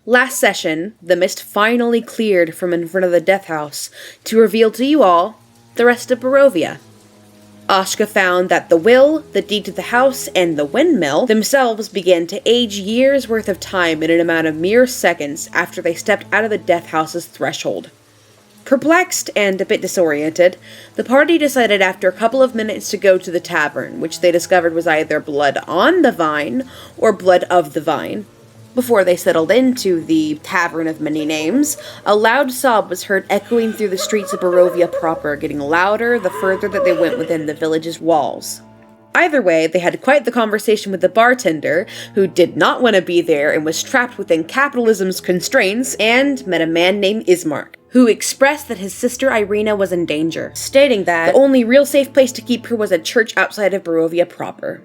Last session, the mist finally cleared from in front of the death house to reveal to you all the rest of Barovia. Aska found that the will, the deed to the house, and the windmill themselves began to age years' worth of time in an amount of mere seconds after they stepped out of the death house's threshold. Perplexed and a bit disoriented, the party decided after a couple of minutes to go to the tavern, which they discovered was either blood on the vine or blood of the vine. Before they settled into the Tavern of Many Names, a loud sob was heard echoing through the streets of Barovia proper, getting louder the further that they went within the village's walls. Either way, they had quite the conversation with the bartender, who did not want to be there and was trapped within capitalism's constraints, and met a man named Ismark, who expressed that his sister Irina was in danger, stating that the only real safe place to keep her was a church outside of Barovia proper.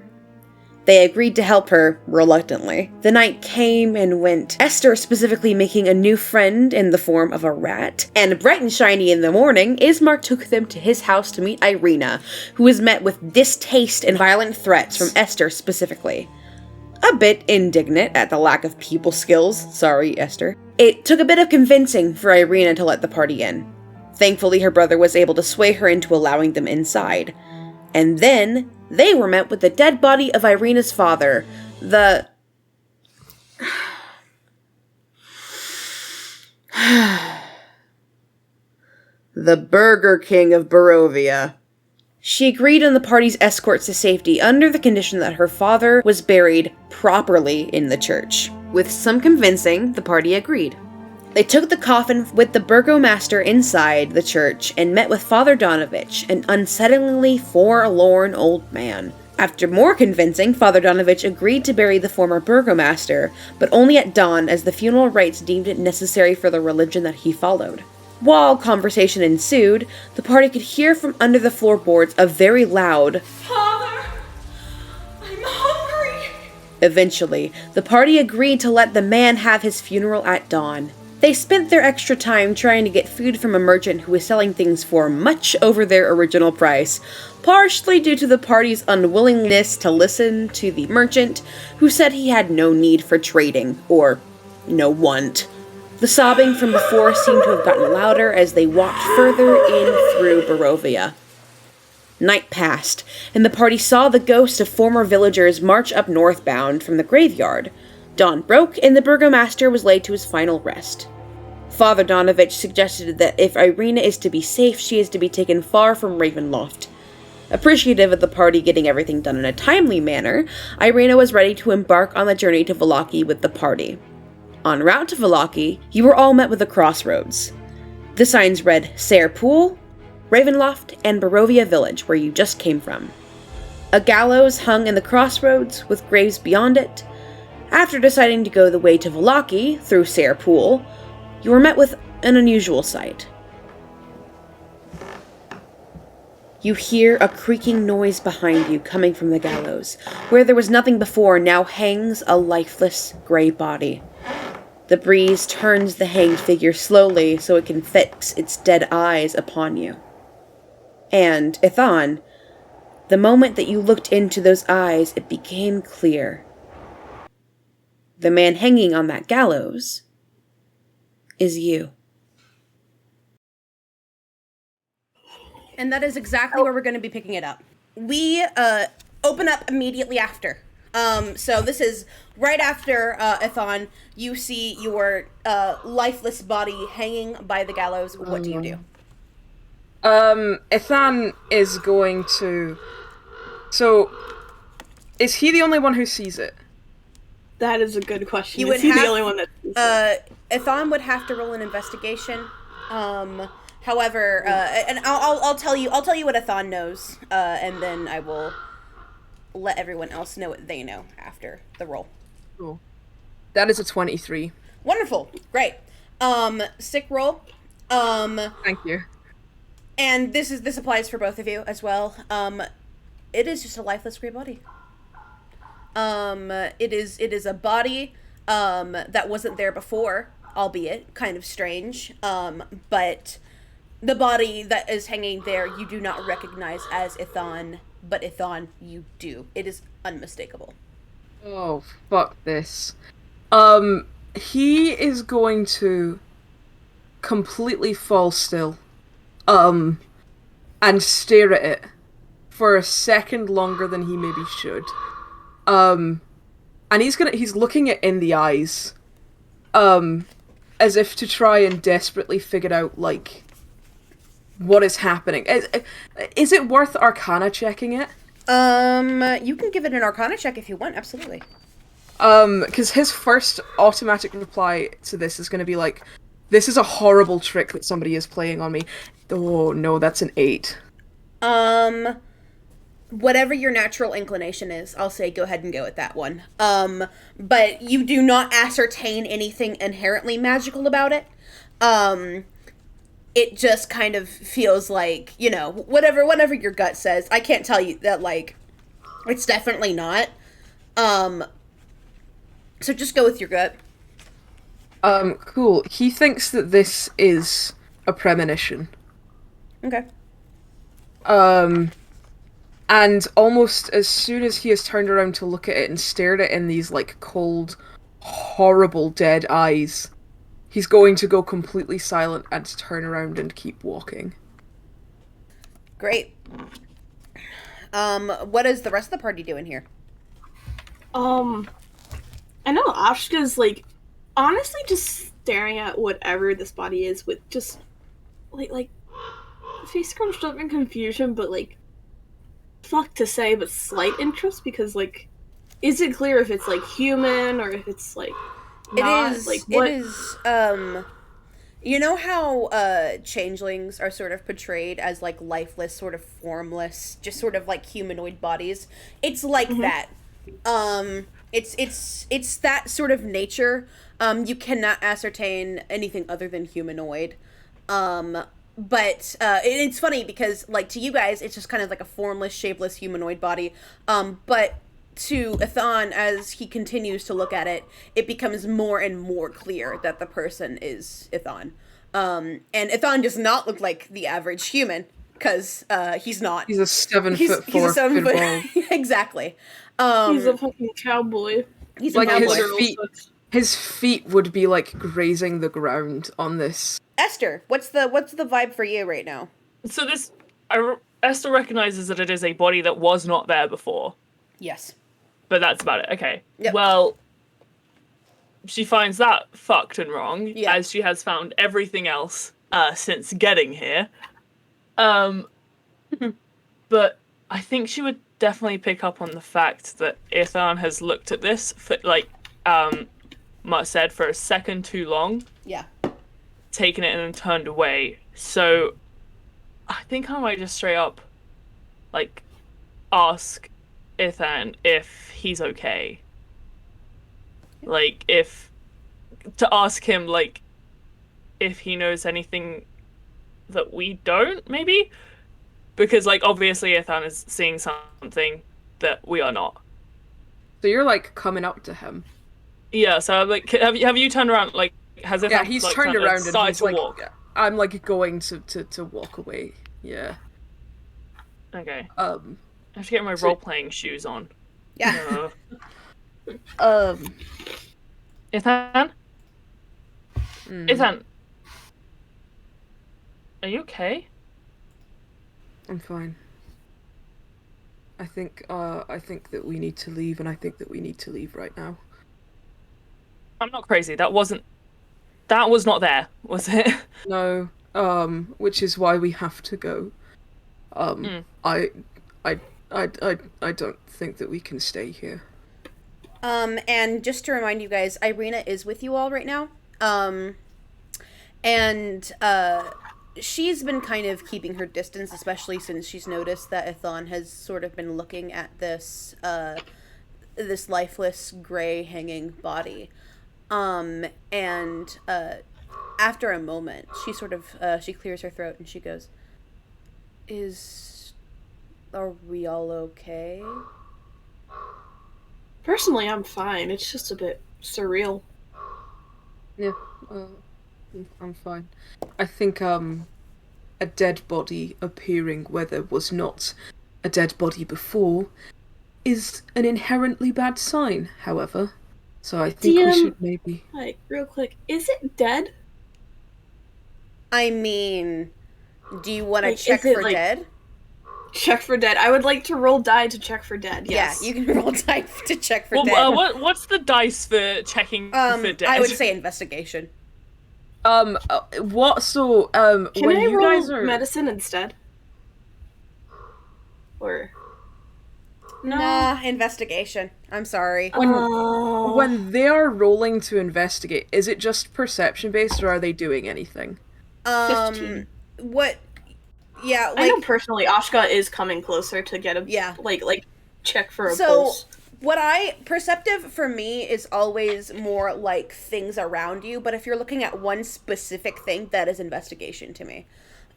They agreed to help her, reluctantly. The night came and went, Esther specifically making a new friend in the form of a rat, and bright and shiny in the morning, Ismark took them to his house to meet Irina, who was met with distaste and violent threats from Esther specifically. A bit indignant at the lack of people skills, sorry Esther. It took a bit of convincing for Irina to let the party in. Thankfully, her brother was able to sway her into allowing them inside. And then, they were met with the dead body of Irina's father, the Burger King of Barovia. She agreed on the party's escorts to safety under the condition that her father was buried properly in the church. With some convincing, the party agreed. They took the coffin with the burgomaster inside the church and met with Father Donovich, an unsettlingly forlorn old man. After more convincing, Father Donovich agreed to bury the former burgomaster, but only at dawn as the funeral rites deemed it necessary for the religion that he followed. While conversation ensued, the party could hear from under the floorboards a very loud, "Father, I'm hungry." Eventually, the party agreed to let the man have his funeral at dawn. They spent their extra time trying to get food from a merchant who was selling things for much over their original price, partially due to the party's unwillingness to listen to the merchant, who said he had no need for trading, or no want. The sobbing from before seemed to have gotten louder as they walked further in through Barovia. Night passed, and the party saw the ghosts of former villagers march up northbound from the graveyard. Dawn broke, and the burgomaster was laid to his final rest. Father Donovich suggested that if Irina is to be safe, she is to be taken far from Ravenloft. Appreciative of the party getting everything done in a timely manner, Irina was ready to embark on the journey to Vallaki with the party. En route to Vallaki, you were all met with a crossroads. The signs read Sayre Pool, Ravenloft, and Barovia Village, where you just came from. A gallows hung in the crossroads, with graves beyond it. After deciding to go the way to Vallaki, through Sayre Pool, you were met with an unusual sight. You hear a creaking noise behind you coming from the gallows. Where there was nothing before now hangs a lifeless gray body. The breeze turns the hanged figure slowly so it can fix its dead eyes upon you. And, Ithan, the moment that you looked into those eyes, it became clear. The man hanging on that gallows is you. And that is exactly where we're going to be picking it up. We open up immediately after. So this is right after Ithan. You see your lifeless body hanging by the gallows. What do you do? Ithan is going to... So, is he the only one who sees it? That is a good question. Is he the only one that sees it? Ithan would have to roll an investigation. However, and I'll tell you what Ithan knows, and then I will let everyone else know what they know after the roll. Cool. That is a 23. Wonderful. Great. Sick roll. Thank you. And this applies for both of you as well. It is just a lifeless gray body. It is a body that wasn't there before, albeit kind of strange. But the body that is hanging there you do not recognize as Ithan, but Ithan you do. It is unmistakable. Oh, fuck this. he is going to completely fall still, and stare at it for a second longer than he maybe should. And he's looking it in the eyes, as if to try and desperately figure out, like, what is happening. Is it worth Arcana checking it? You can give it an Arcana check if you want, absolutely. Because his first automatic reply to this is going to be like, this is a horrible trick that somebody is playing on me. Oh, no, that's an 8. Whatever your natural inclination is, I'll say go ahead and go with that one. But you do not ascertain anything inherently magical about it. It just kind of feels like, you know, whatever your gut says. I can't tell you that, like, it's definitely not. So just go with your gut. Cool. He thinks that this is a premonition. Okay. And almost as soon as he has turned around to look at it and stared at it in these, like, cold, horrible, dead eyes, he's going to go completely silent and turn around and keep walking. Great. What is the rest of the party doing here? I know Ashka's, like, honestly just staring at whatever this body is with just, like, face scrunched up in confusion, but, like, fuck to say, but slight interest, because, like, is it clear if it's, like, human, or if it's, like, not? It is, like, what? It is, you know how, changelings are sort of portrayed as, like, lifeless, sort of formless, just sort of, like, humanoid bodies? It's like that. It's that sort of nature. You cannot ascertain anything other than humanoid. But it's funny because, like, to you guys, it's just kind of like a formless, shapeless humanoid body. But to Ithan, as he continues to look at it, it becomes more and more clear that the person is Ithan. And Ithan does not look like the average human, because he's not. He's a 7'4" He's a 7 foot. Exactly. He's a fucking cowboy. He's like a cowboy. his feet would be, like, grazing the ground on this. Esther, what's the vibe for you right now? So Esther recognizes that it is a body that was not there before. Yes. But that's about it. Okay. Yep. Well, she finds that fucked and wrong, Yeah. as she has found everything else since getting here. But I think she would definitely pick up on the fact that Ithan has looked at this for, like, Mutt said, for a second too long. Yeah. Taken it and then turned away. So I think I might just straight up, like, ask Ithan if he's okay. Like, to ask him, like, if he knows anything that we don't, maybe? Because, like, obviously Ithan is seeing something that we are not. So you're, like, coming up to him. Yeah, so I'm like, have you turned around, like, has Ithan, yeah, he's like, turned around and he's, like, walk? I'm, like, going to walk away. Yeah. Okay. I have to get my role-playing shoes on. Yeah. Ithan? Ithan? Are you okay? I'm fine. I think that we need to leave, and I think that we need to leave right now. I'm not crazy. That was not there, was it? No. Which is why we have to go. I don't think that we can stay here. And just to remind you guys, Irina is with you all right now. And she's been kind of keeping her distance, especially since she's noticed that Ithan has sort of been looking at this lifeless, gray, hanging body. And after a moment, she sort of, she clears her throat and she goes, are we all okay? Personally, I'm fine. It's just a bit surreal. Yeah, I'm fine. I think, a dead body appearing where there was not a dead body before is an inherently bad sign, however. So I think we DM, should maybe... like, real quick, is it dead? I mean, do you want to Like, check is it, for like- dead? Check for dead. I would like to roll die to check for dead, yes. Yeah, you can roll die to check for Well, dead. what's the dice for checking for dead? I would say investigation. What, so, Can when I you roll guys are... medicine instead? Or... No. Nah, investigation. I'm sorry. When they are rolling to investigate, is it just perception-based, or are they doing anything? 15. What? Yeah, I know like, personally, Ashka is coming closer to get a Yeah. like check for a so pulse. perceptive for me is always more like things around you, but if you're looking at one specific thing, that is investigation to me.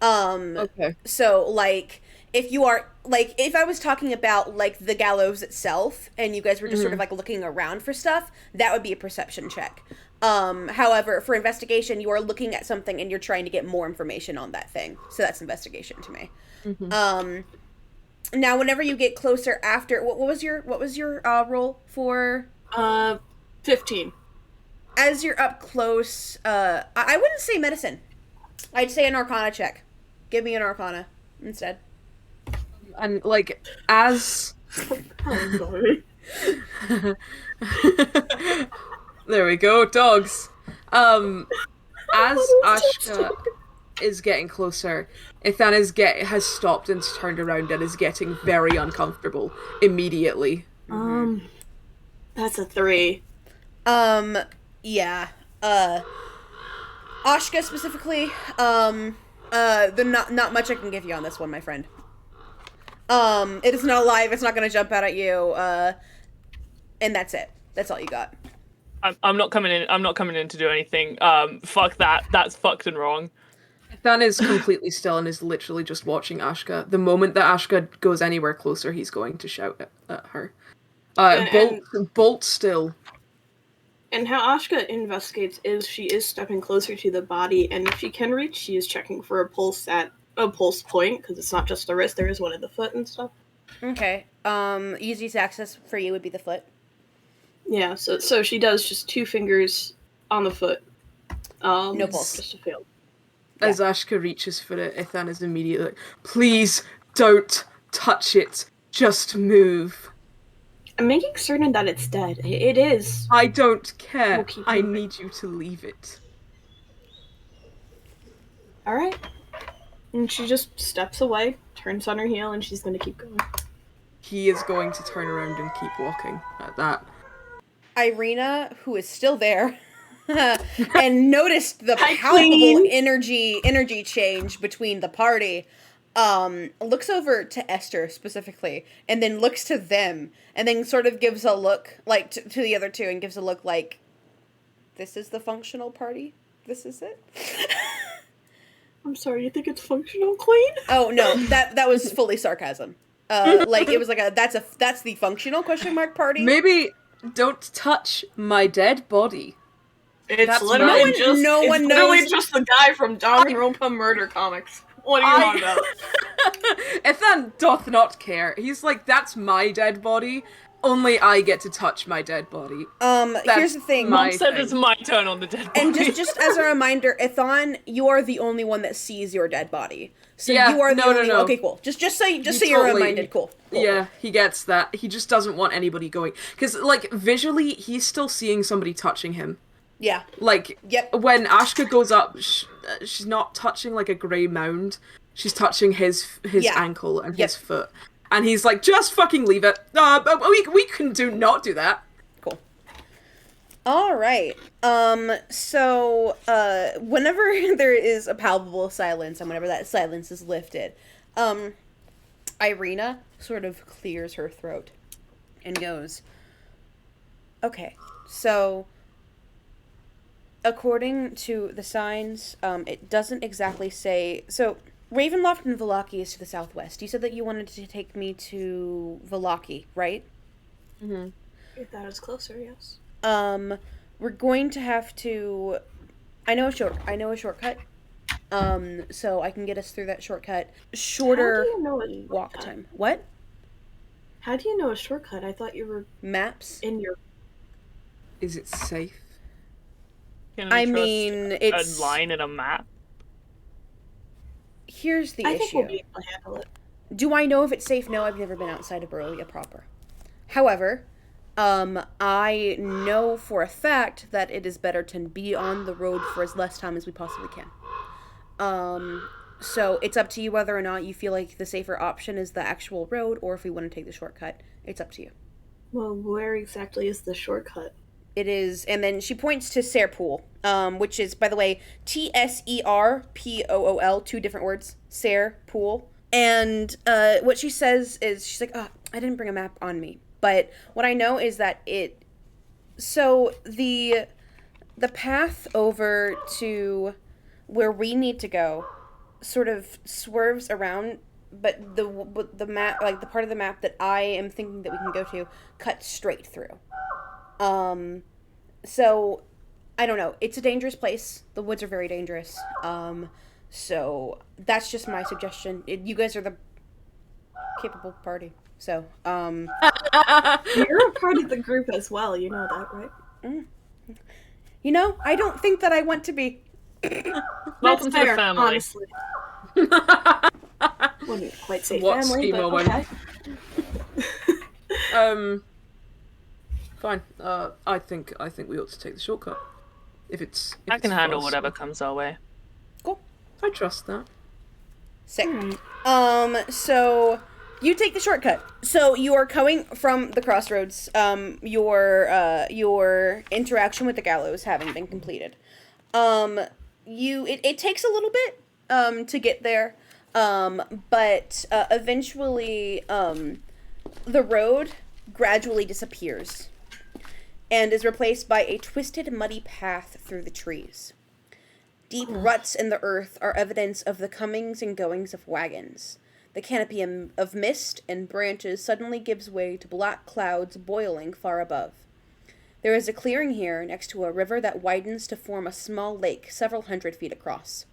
Okay. So, like, if you are, like, if I was talking about, like, the gallows itself, and you guys were just sort of, like, looking around for stuff, that would be a perception check. However, for investigation, you are looking at something and you're trying to get more information on that thing. So that's investigation to me. Now, whenever you get closer after, what was your roll for? 15. As you're up close, I wouldn't say medicine. I'd say an arcana check. Give me an arcana instead. And, like, as... I'm sorry. There we go, dogs. As Ashka is getting closer, ithan has stopped and turned around and is getting very uncomfortable immediately. That's a 3. Yeah. Ashka specifically, not much I can give you on this one, my friend. It is not alive, it's not gonna jump out at you, and that's it. That's all you got. I'm not coming in to do anything. Fuck that. That's fucked and wrong. Ithan is completely still and is literally just watching Ashka. The moment that Ashka goes anywhere closer, he's going to shout at her. Bolt still. And how Ashka investigates is she is stepping closer to the body, and if she can reach, she is checking for a pulse at a pulse point, because it's not just the wrist, there is one at the foot and stuff. Okay. Easiest access for you would be the foot. Yeah, so she does just 2 fingers on the foot. No pulse. Just to fail. As Ashka reaches for it, Ithan is immediately like, please don't touch it. Just move. I'm making certain that it's dead. It is. I don't care. We'll keep I moving. need you to leave it. Alright. And she just steps away, turns on her heel, and she's gonna keep going. He is going to turn around and keep walking at that. Irina, who is still there, and noticed the Hi, palpable Queen. energy change between the party, looks over to Esther specifically, and then looks to them, and then sort of gives a look, like, to the other two, and gives a look like, this is the functional party? This is it? I'm sorry, you think it's functional, Queen? Oh, no, that was fully sarcasm. Like, it was like that's the functional question mark party? Maybe don't touch my dead body. It's That's literally mine. just No it's one literally knows- just the guy from Danganronpa Murder Comics. What are you on about? Ithan doth not care. He's like, that's my dead body. Only I get to touch my dead body. Here's the thing. my- Mom said thing. it's my turn on the dead body. And just as a reminder, Ithan, you are the only one that sees your dead body. So Yeah, you are the only no. Okay, cool. Just so you're totally- reminded. Cool. Yeah, he gets that. He just doesn't want anybody going. Because, like, visually, he's still seeing somebody touching him. Yeah. Like, Yep. when Ashka goes up, she's not touching, like, a grey mound. She's touching his Yeah. ankle and Yep. his foot. And he's like, just fucking leave it. We can not do that. Cool. All right. So, whenever there is a palpable silence, and whenever that silence is lifted, Irina sort of clears her throat and goes, okay, so, according to the signs, it doesn't exactly say, so, Ravenloft and Vallaki is to the southwest. You said that you wanted to take me to Vallaki, right? If that is closer, yes. We're going to have to. I know a shortcut. So I can get us through that shortcut. Shorter How do you know a walk shortcut? time. What? How do you know a shortcut? I thought you were Maps? in your. Is it safe? Can we I trust mean, it's... a line in a map? Here's the I issue. think we'll be able to handle it. Do I know if it's safe? No, I've never been outside of Barovia proper. However, I know for a fact that it is better to be on the road for as less time as we possibly can. So it's up to you whether or not you feel like the safer option is the actual road, or if we want to take the shortcut. It's up to you. Well, where exactly is the shortcut? It is, and then she points to Serpool, which is, by the way, Tserpool, 2 different words, Serpool. And what she says is, she's like, oh, I didn't bring a map on me. But what I know is that so the path over to where we need to go sort of swerves around, but the map, like the part of the map that I am thinking that we can go to, cuts straight through. So I don't know. It's a dangerous place. The woods are very dangerous. So that's just my suggestion. You guys are the capable party. So, You're a part of the group as well, you know that, right? You know, I don't think that I want to be. Welcome to the Fair, family. honestly. Wouldn't quite say What family, but schema okay. Fine. I think we ought to take the shortcut. If I can handle fast. whatever comes our way. Cool. I trust that. Sick. So you take the shortcut. So you are coming from the crossroads. Your interaction with the gallows having been completed. It takes a little bit to get there. But eventually the road gradually disappears and is replaced by a twisted, muddy path through the trees. Deep ruts in the earth are evidence of the comings and goings of wagons. The canopy of mist and branches suddenly gives way to black clouds boiling far above. There is a clearing here next to a river that widens to form a small lake several hundred feet across.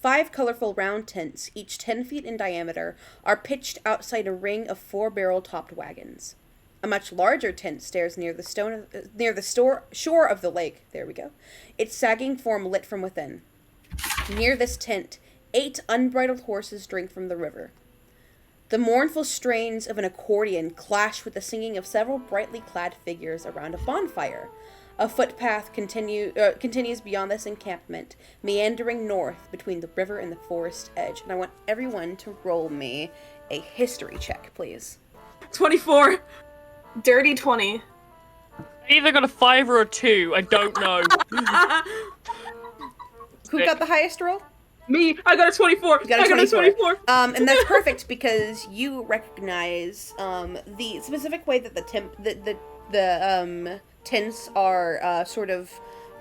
5 colorful round tents, each 10 feet in diameter, are pitched outside a ring of 4 barrel-topped wagons. A much larger tent stands near the shore of the lake. There we go. Its sagging form lit from within. Near this tent, 8 unbridled horses drink from the river. The mournful strains of an accordion clash with the singing of several brightly clad figures around a bonfire. A footpath continues beyond this encampment, meandering north between the river and the forest edge. And I want everyone to roll me a history check, please. 24. Dirty 20. I either got a 5 or a 2. I don't know. Who got the highest roll? Me. I got a 24. You got a 24. And that's perfect because you recognize the specific way that the tents are sort of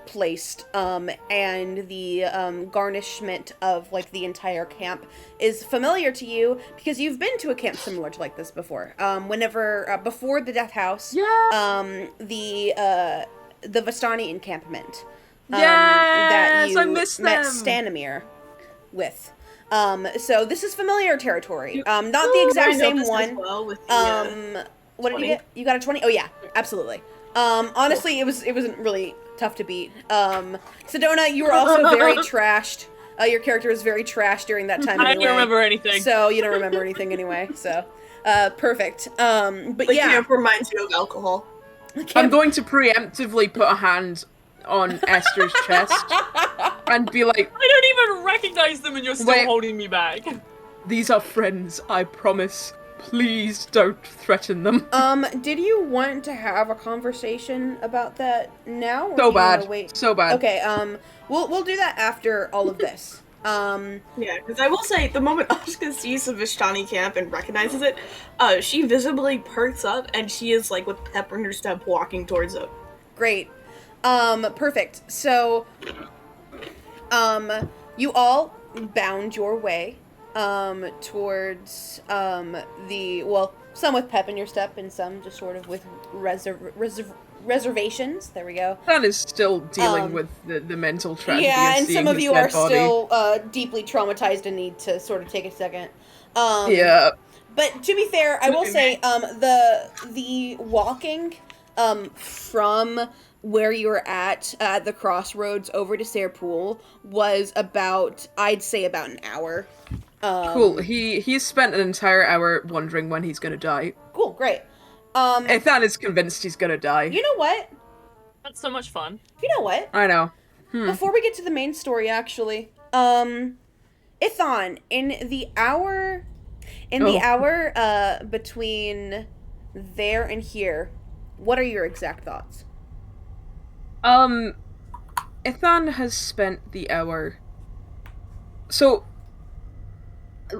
placed, and the garnishment of like the entire camp is familiar to you because you've been to a camp similar to like this before. Whenever before the Death House, the Vistani encampment. That you I missed met them. Stanimir with. So this is familiar territory. Not the exact same one. Well with the, what 20. did you get? You got a 20? Oh yeah, absolutely. Honestly, it wasn't really tough to beat. Sedona, you were also very trashed. Your character was very trashed during that time. I anyway, don't remember anything. So you don't remember anything anyway. So, perfect. But The yeah, camp reminds you of alcohol. I'm going to preemptively put a hand on Esther's chest and be like, I don't even recognize them and you're still holding me back. these are friends, I promise. Please don't threaten them. Did you want to have a conversation about that now? Or So do you wanna bad. wait? So bad. Okay, we'll do that after all of this. Yeah, because I will say, the moment Aska sees the Vishtani camp and recognizes it, she visibly perks up, and she is, like, with pep in her step, walking towards it. Great. Perfect. So, you all bound your way, towards, some with pep in your step and some just sort of with reservations. There we go. That is still dealing with the mental tragedy. Yeah, of and seeing some of his you dead are body. still deeply traumatized and need to sort of take a second. Yeah. But to be fair, I will say the walking from where you were at the crossroads over to Sayre Pool was about, I'd say, about an hour. Cool. He's spent an entire hour wondering when he's gonna die. Cool, great. Ithan is convinced he's gonna die. You know what? That's so much fun. You know what? I know. Before we get to the main story, actually, Ithan, in the hour between there and here, what are your exact thoughts? Ithan has spent the hour. So,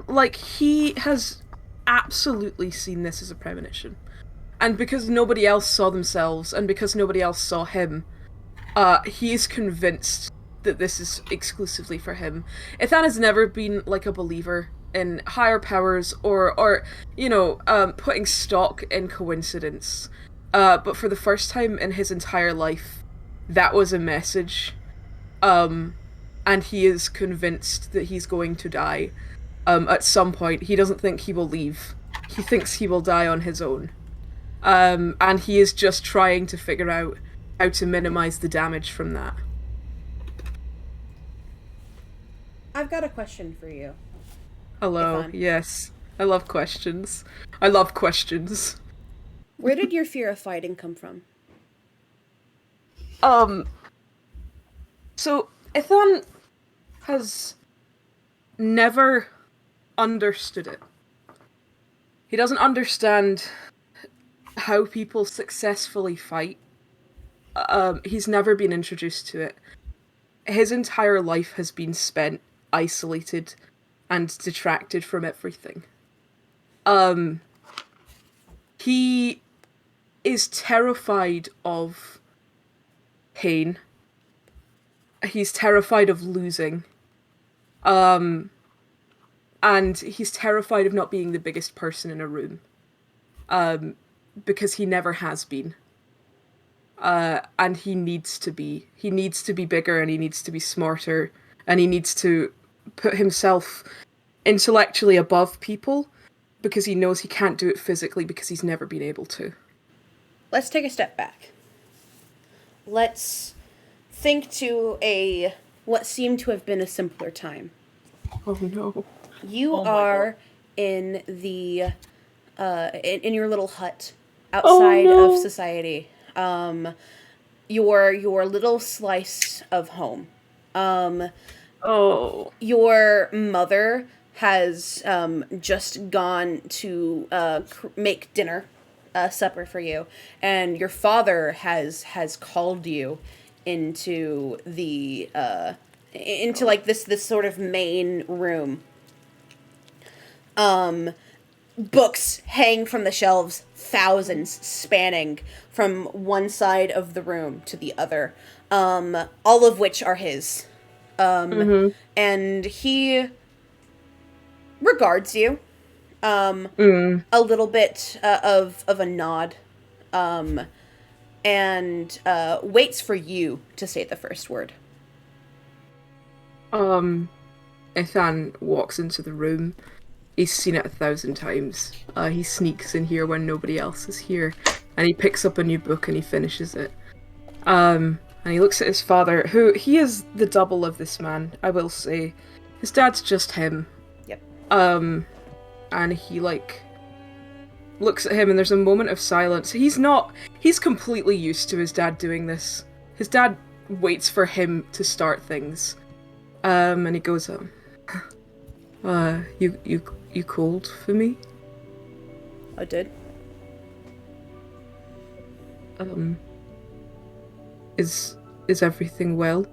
like, he has absolutely seen this as a premonition. And because nobody else saw themselves, and because nobody else saw him, he is convinced that this is exclusively for him. Ithan has never been, like, a believer in higher powers or putting stock in coincidence. But for the first time in his entire life, that was a message. And he is convinced that he's going to die. At some point. He doesn't think he will leave. He thinks he will die on his own. And he is just trying to figure out how to minimize the damage from that. I've got a question for you. Hello, Ithan. yes. I love questions. I love questions. Where did your fear of fighting come from? So, Ithan has never understood it. He doesn't understand how people successfully fight. He's never been introduced to it. His entire life has been spent isolated and detracted from everything. He is terrified of pain. He's terrified of losing. And he's terrified of not being the biggest person in a room. Because he never has been. And he needs to be. He needs to be bigger, and he needs to be smarter, and he needs to put himself intellectually above people, because he knows he can't do it physically because he's never been able to. Let's take a step back. Let's think to what seemed to have been a simpler time. Oh no. You Oh my are in the in your little hut outside of society. Your little slice of home. Your mother has just gone to make dinner, supper for you, and your father has called you into the into like this sort of main room. Books hang from the shelves, thousands spanning from one side of the room to the other, all of which are his. And he regards you, a little bit of a nod, and waits for you to say the first word. Ithan walks into the room. He's seen it 1,000 times. He sneaks in here when nobody else is here, and he picks up a new book and he finishes it. And he looks at his father, who, he is the double of this man, I will say. His dad's just him. Yep. And he, looks at him, and there's a moment of silence. He's completely used to his dad doing this. His dad waits for him to start things. And he goes, you called for me? I did. Is everything well?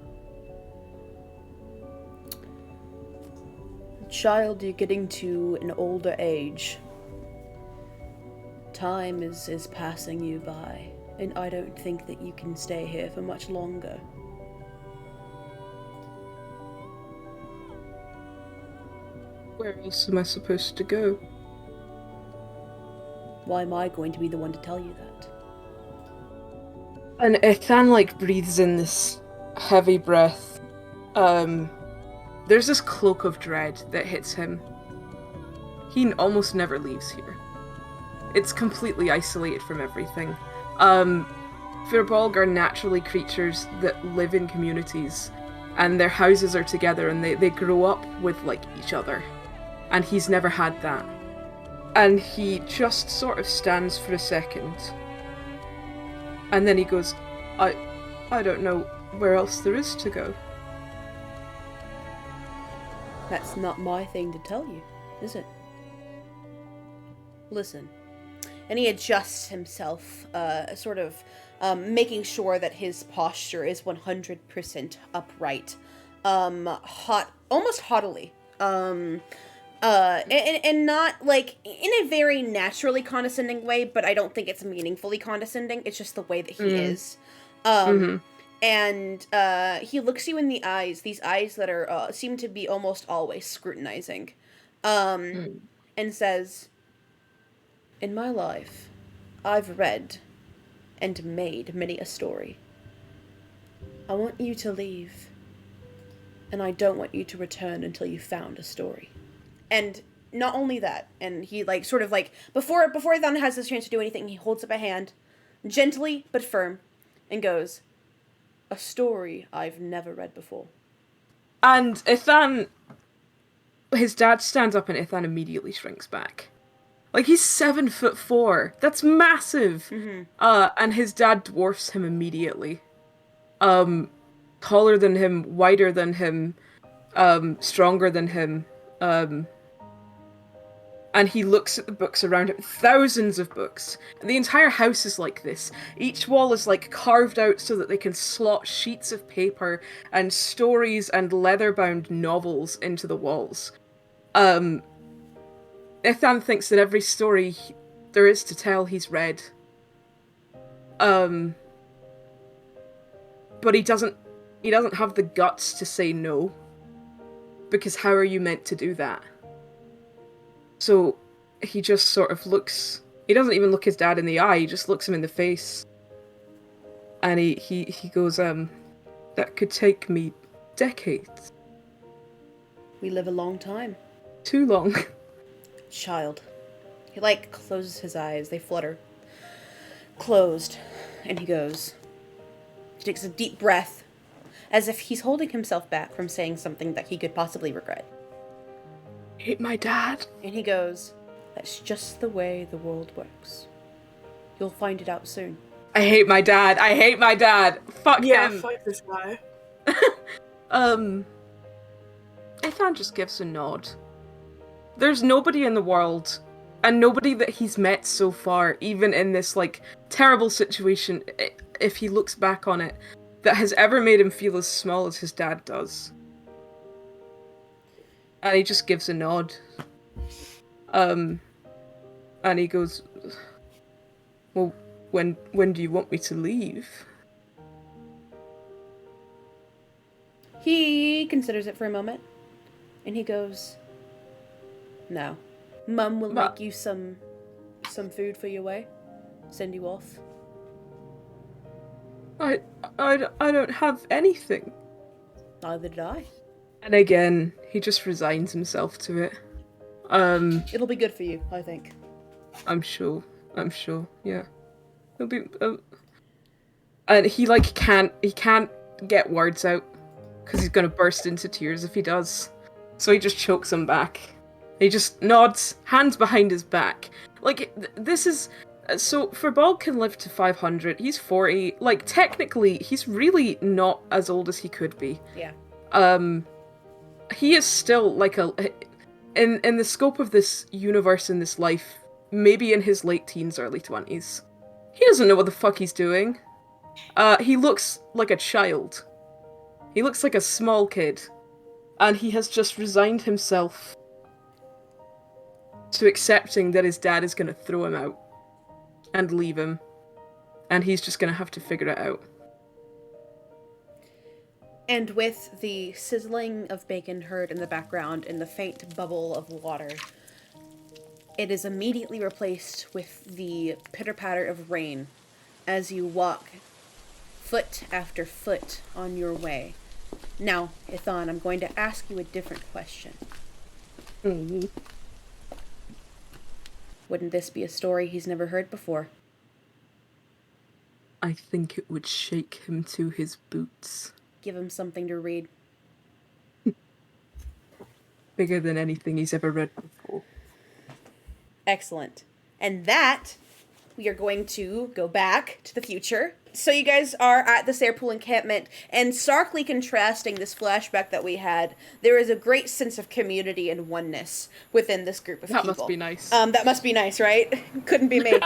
Child, you're getting to an older age. Time is passing you by, and I don't think that you can stay here for much longer. Where else am I supposed to go? Why am I going to be the one to tell you that? And Ithan, breathes in this heavy breath. There's this cloak of dread that hits him. He almost never leaves here. It's completely isolated from everything. Firbolg are naturally creatures that live in communities, and their houses are together, and they grow up with, like, each other. And he's never had that. And he just sort of stands for a second. And then he goes, I don't know where else there is to go. That's not my thing to tell you, is it? Listen. And he adjusts himself, sort of making sure that his posture is 100% upright. Almost haughtily. And not, like, in a very naturally condescending way, but I don't think it's meaningfully condescending. It's just the way that he is. And he looks you in the eyes, these eyes that are seem to be almost always scrutinizing, and says, "In my life, I've read and made many a story. I want you to leave, and I don't want you to return until you've found a story." And not only that, and he, like, sort of, like, before Ithan has this chance to do anything, he holds up a hand, gently but firm, and goes, "A story I've never read before." And Ithan, his dad stands up and Ithan immediately shrinks back. Like, he's 7'4". That's massive. And his dad dwarfs him immediately. Taller than him, wider than him, stronger than him. And he looks at the books around him. Thousands of books. And the entire house is like this. Each wall is, like, carved out so that they can slot sheets of paper and stories and leather-bound novels into the walls. Ithan thinks that every story there is to tell he's read. But he doesn't have the guts to say no. Because how are you meant to do that? So he just sort of looks... He doesn't even look his dad in the eye, he just looks him in the face. And he goes, that could take me decades. We live a long time. Too long. Child. He, like, closes his eyes. They flutter. Closed. And he goes. He takes a deep breath, as if he's holding himself back from saying something that he could possibly regret. I hate my dad. And he goes, "That's just the way the world works. You'll find it out soon." I hate my dad. I hate my dad. Fuck him. Yeah, fuck this guy. Ithan just gives a nod. There's nobody in the world, and nobody that he's met so far, even in this, like, terrible situation, if he looks back on it, that has ever made him feel as small as his dad does. And he just gives a nod. And he goes, "Well, when do you want me to leave?" He considers it for a moment, and he goes, "No. Mum will make you some food for your way. Send you off." I don't have anything. Neither did I. And again, he just resigns himself to it. It'll be good for you, I think. I'm sure, yeah. It'll be, and he, like, can't get words out, because he's gonna burst into tears if he does. So he just chokes them back. He just nods, hands behind his back. Like, this is... So, Firbolg can live to 500, he's 40. Like, technically, he's really not as old as he could be. Yeah. He is still, like, in the scope of this universe, in this life, maybe in his late teens, early 20s. He doesn't know what the fuck he's doing. He looks like a child. He looks like a small kid. And he has just resigned himself to accepting that his dad is going to throw him out and leave him. And he's just going to have to figure it out. And with the sizzling of bacon heard in the background and the faint bubble of water, it is immediately replaced with the pitter-patter of rain as you walk foot after foot on your way. Now, Ithan, I'm going to ask you a different question. Mm-hmm. Wouldn't this be a story he's never heard before? I think it would shake him to his boots. Give him something to read. Bigger than anything he's ever read before. Excellent. And that, we are going to go back to the future. So you guys are at the Sairpool encampment, and starkly contrasting this flashback that we had, there is a great sense of community and oneness within this group of people. That must be nice. That must be nice, right? Couldn't be me.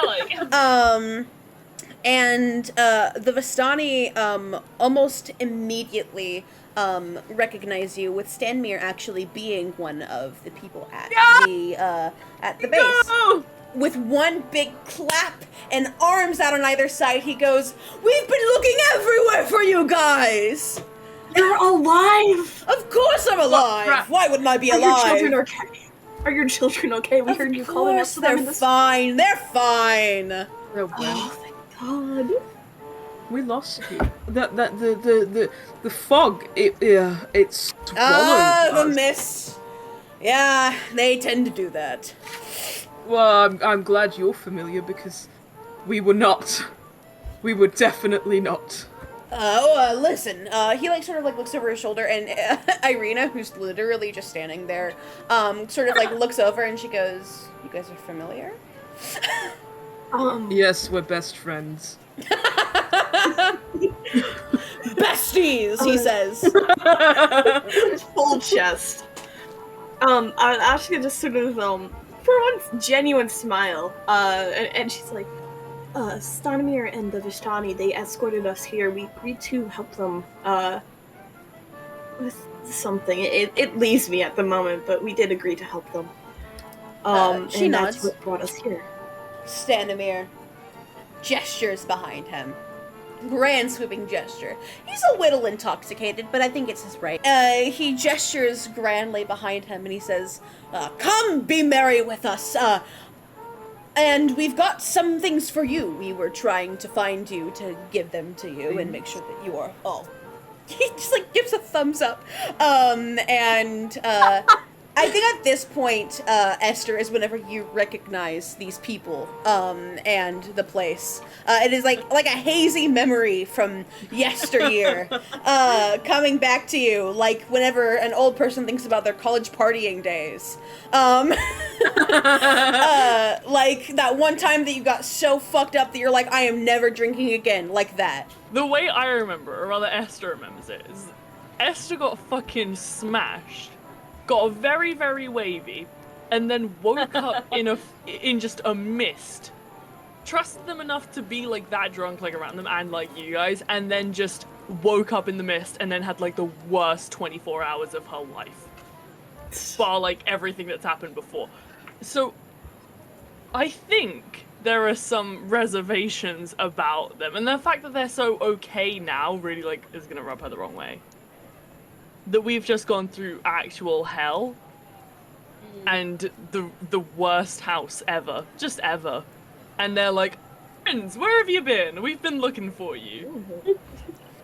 And the Vistani almost immediately recognize you, with Stanmir actually being one of the people at the base. No! With one big clap and arms out on either side, he goes, "We've been looking everywhere for you guys! You're alive! Of course I'm alive! Why wouldn't I be Are alive? your children okay? Are your children okay? We heard you calling us. They're fine. They're fine. Oh, thank God. We lost you. The fog, it swallowed The us. mist. Yeah, they tend to do that. Well, I'm glad you're familiar, because we were not. We were definitely not. Listen, he sort of looks over his shoulder, and Irina, who's literally just standing there, sort of looks over and she goes, "You guys are familiar?" Yes, we're best friends. Besties, he says. Full chest. Ashka just sort of, for once, genuine smile. And she's like, Stanimir and the Vistani, they escorted us here. We agreed to help them, with something. It leaves me at the moment, but we did agree to help them. She and nods. that's what brought us here. Stanimir gestures behind him. Grand sweeping gesture. He's a little intoxicated, but I think it's his right. He gestures grandly behind him and he says, "Come, be merry with us. And we've got some things for you. We were trying to find you to give them to you and make sure that you are all." He just gives a thumbs up. I think at this point, Esther, is whenever you recognize these people, and the place. It is like a hazy memory from yesteryear, coming back to you, like whenever an old person thinks about their college partying days. Like that one time that you got so fucked up that you're like, I am never drinking again, like that. The way I remember, or rather Esther remembers it, is Esther got fucking smashed, got very, very wavy, and then woke up in just a mist. Trusted them enough to be that drunk around them and you guys, and then just woke up in the mist and then had the worst 24 hours of her life. Bar everything that's happened before. So I think there are some reservations about them, and the fact that they're so okay now really is gonna rub her the wrong way. That we've just gone through actual hell and the worst house ever, just ever, and they're like, "Friends, where have you been? We've been looking for you."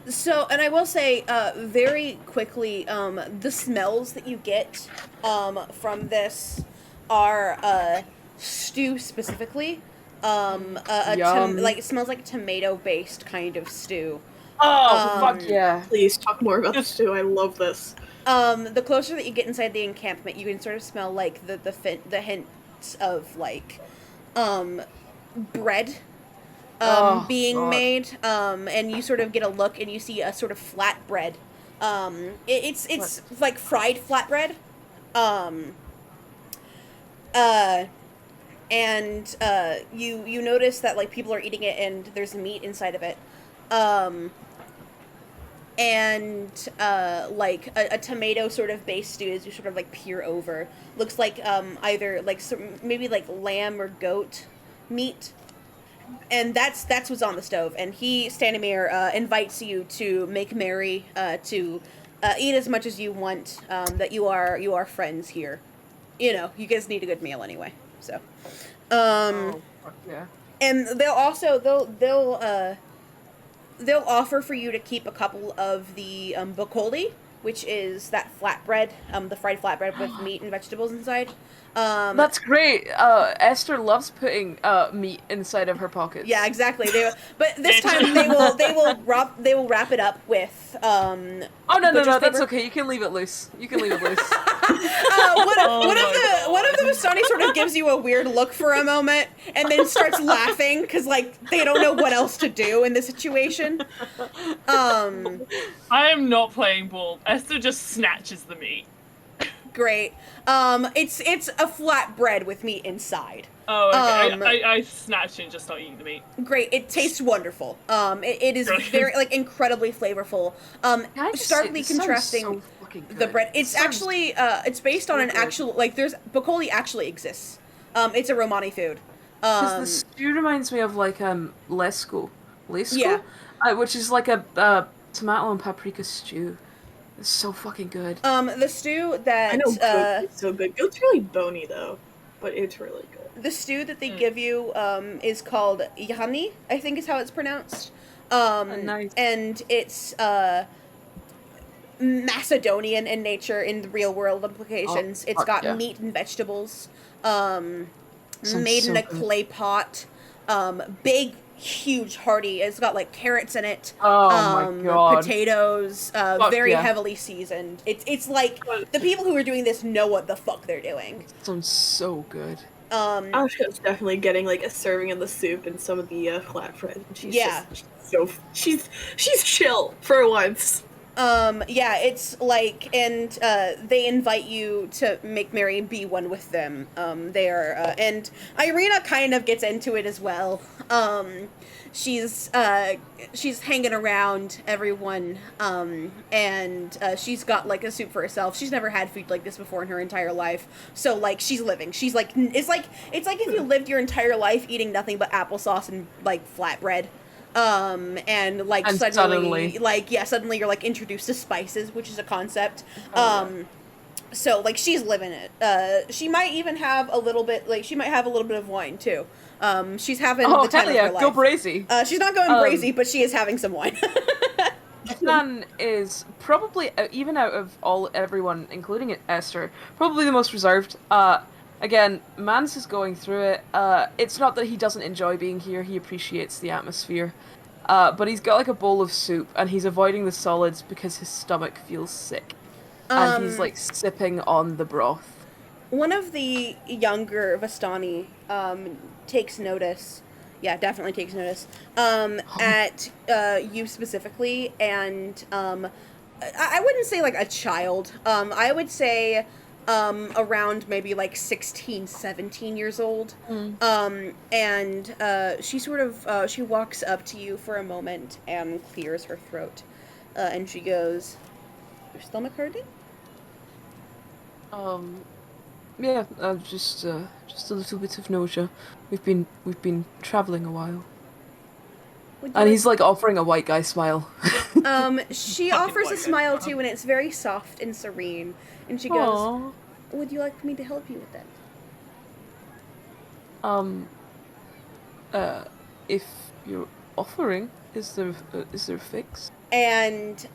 So, and I will say, very quickly, the smells that you get from this are stew specifically. It smells like tomato-based kind of stew. Oh, fuck yeah. Please talk more about this too. I love this. The closer that you get inside the encampment, you can sort of smell the hints of bread being made. And you sort of get a look and you see a sort of flatbread. It's like fried flatbread. You notice that people are eating it and there's meat inside of it. A tomato sort of based stew as you sort of peer over. Looks like either maybe lamb or goat meat. And that's what's on the stove. And Stanimir, invites you to make merry, to eat as much as you want, that you are friends here. You guys need a good meal anyway. So and they'll also they'll offer for you to keep a couple of the bokoli which is that flatbread, the fried flatbread with meat and vegetables inside. That's great. Esther loves putting meat inside of her pockets. Yeah, exactly. But this time they will wrap it up with Oh no, butcher's that's paper. okay. You can leave it loose. One of the Vistani sort of gives you a weird look for a moment, and then starts laughing because like they don't know what else to do in this situation. I am not playing ball. Esther just snatches the meat. Great. It's a flat bread with meat inside. Oh, okay. I snatch it and just start eating the meat. Great. It tastes wonderful. It is very like incredibly flavorful. Starkly contrasting the bread. It's actually it's based on an actual like there's Bacoli actually exists. It's a Romani food. Because the stew reminds me of like lesco, Yeah. Which is like a tomato and paprika stew. It's so fucking good. The stew that I know it's so good. It's really bony though, but it's really good. the stew that they give you is called ihani, I think is how it's pronounced. Nice. And it's Macedonian in nature in the real world implications. It's got meat and made in a clay pot. Big, huge, hearty. It's got like carrots in it. Oh my god. Potatoes. Very heavily seasoned. It's like the people who are doing this know what the fuck they're doing. Sounds so good. Ashka's definitely getting like a serving of the soup and some of the flatbread. She's chill for once. It's like, and they invite you to make Mary be one with them. They are, and Irina kind of gets into it as well. She's hanging around everyone, and she's got like a soup for herself. She's never had food like this before in her entire life, so like she's living. She's like, it's like if you lived your entire life eating nothing but applesauce and like flatbread. And like suddenly you're like introduced to spices, which is a concept. So like she's living it. She might even have a little bit of wine too. She's having the time of her life. Go brazy. She's not going brazy, but she is having some wine. Ithan is probably, even out of everyone, including Esther, probably the most reserved. Again, Mans is going through it. It's not that he doesn't enjoy being here, he appreciates the atmosphere. But he's got like a bowl of soup, and he's avoiding the solids because his stomach feels sick. And he's like sipping on the broth. One of the younger Vistani takes notice. Yeah, definitely takes notice. At you specifically, and I wouldn't say like a child. I would say around maybe like 16, 17 years old. And she sort of, she walks up to you for a moment and clears her throat. And she goes, "Your stomach hurting?" Yeah, just a little bit of nausea. We've been traveling a while. And he's like offering a white guy smile. She offers a smile too, and it's very soft and serene. And she goes, "Aww. Would you like me to help you with that?" If you're offering, is there a fix? And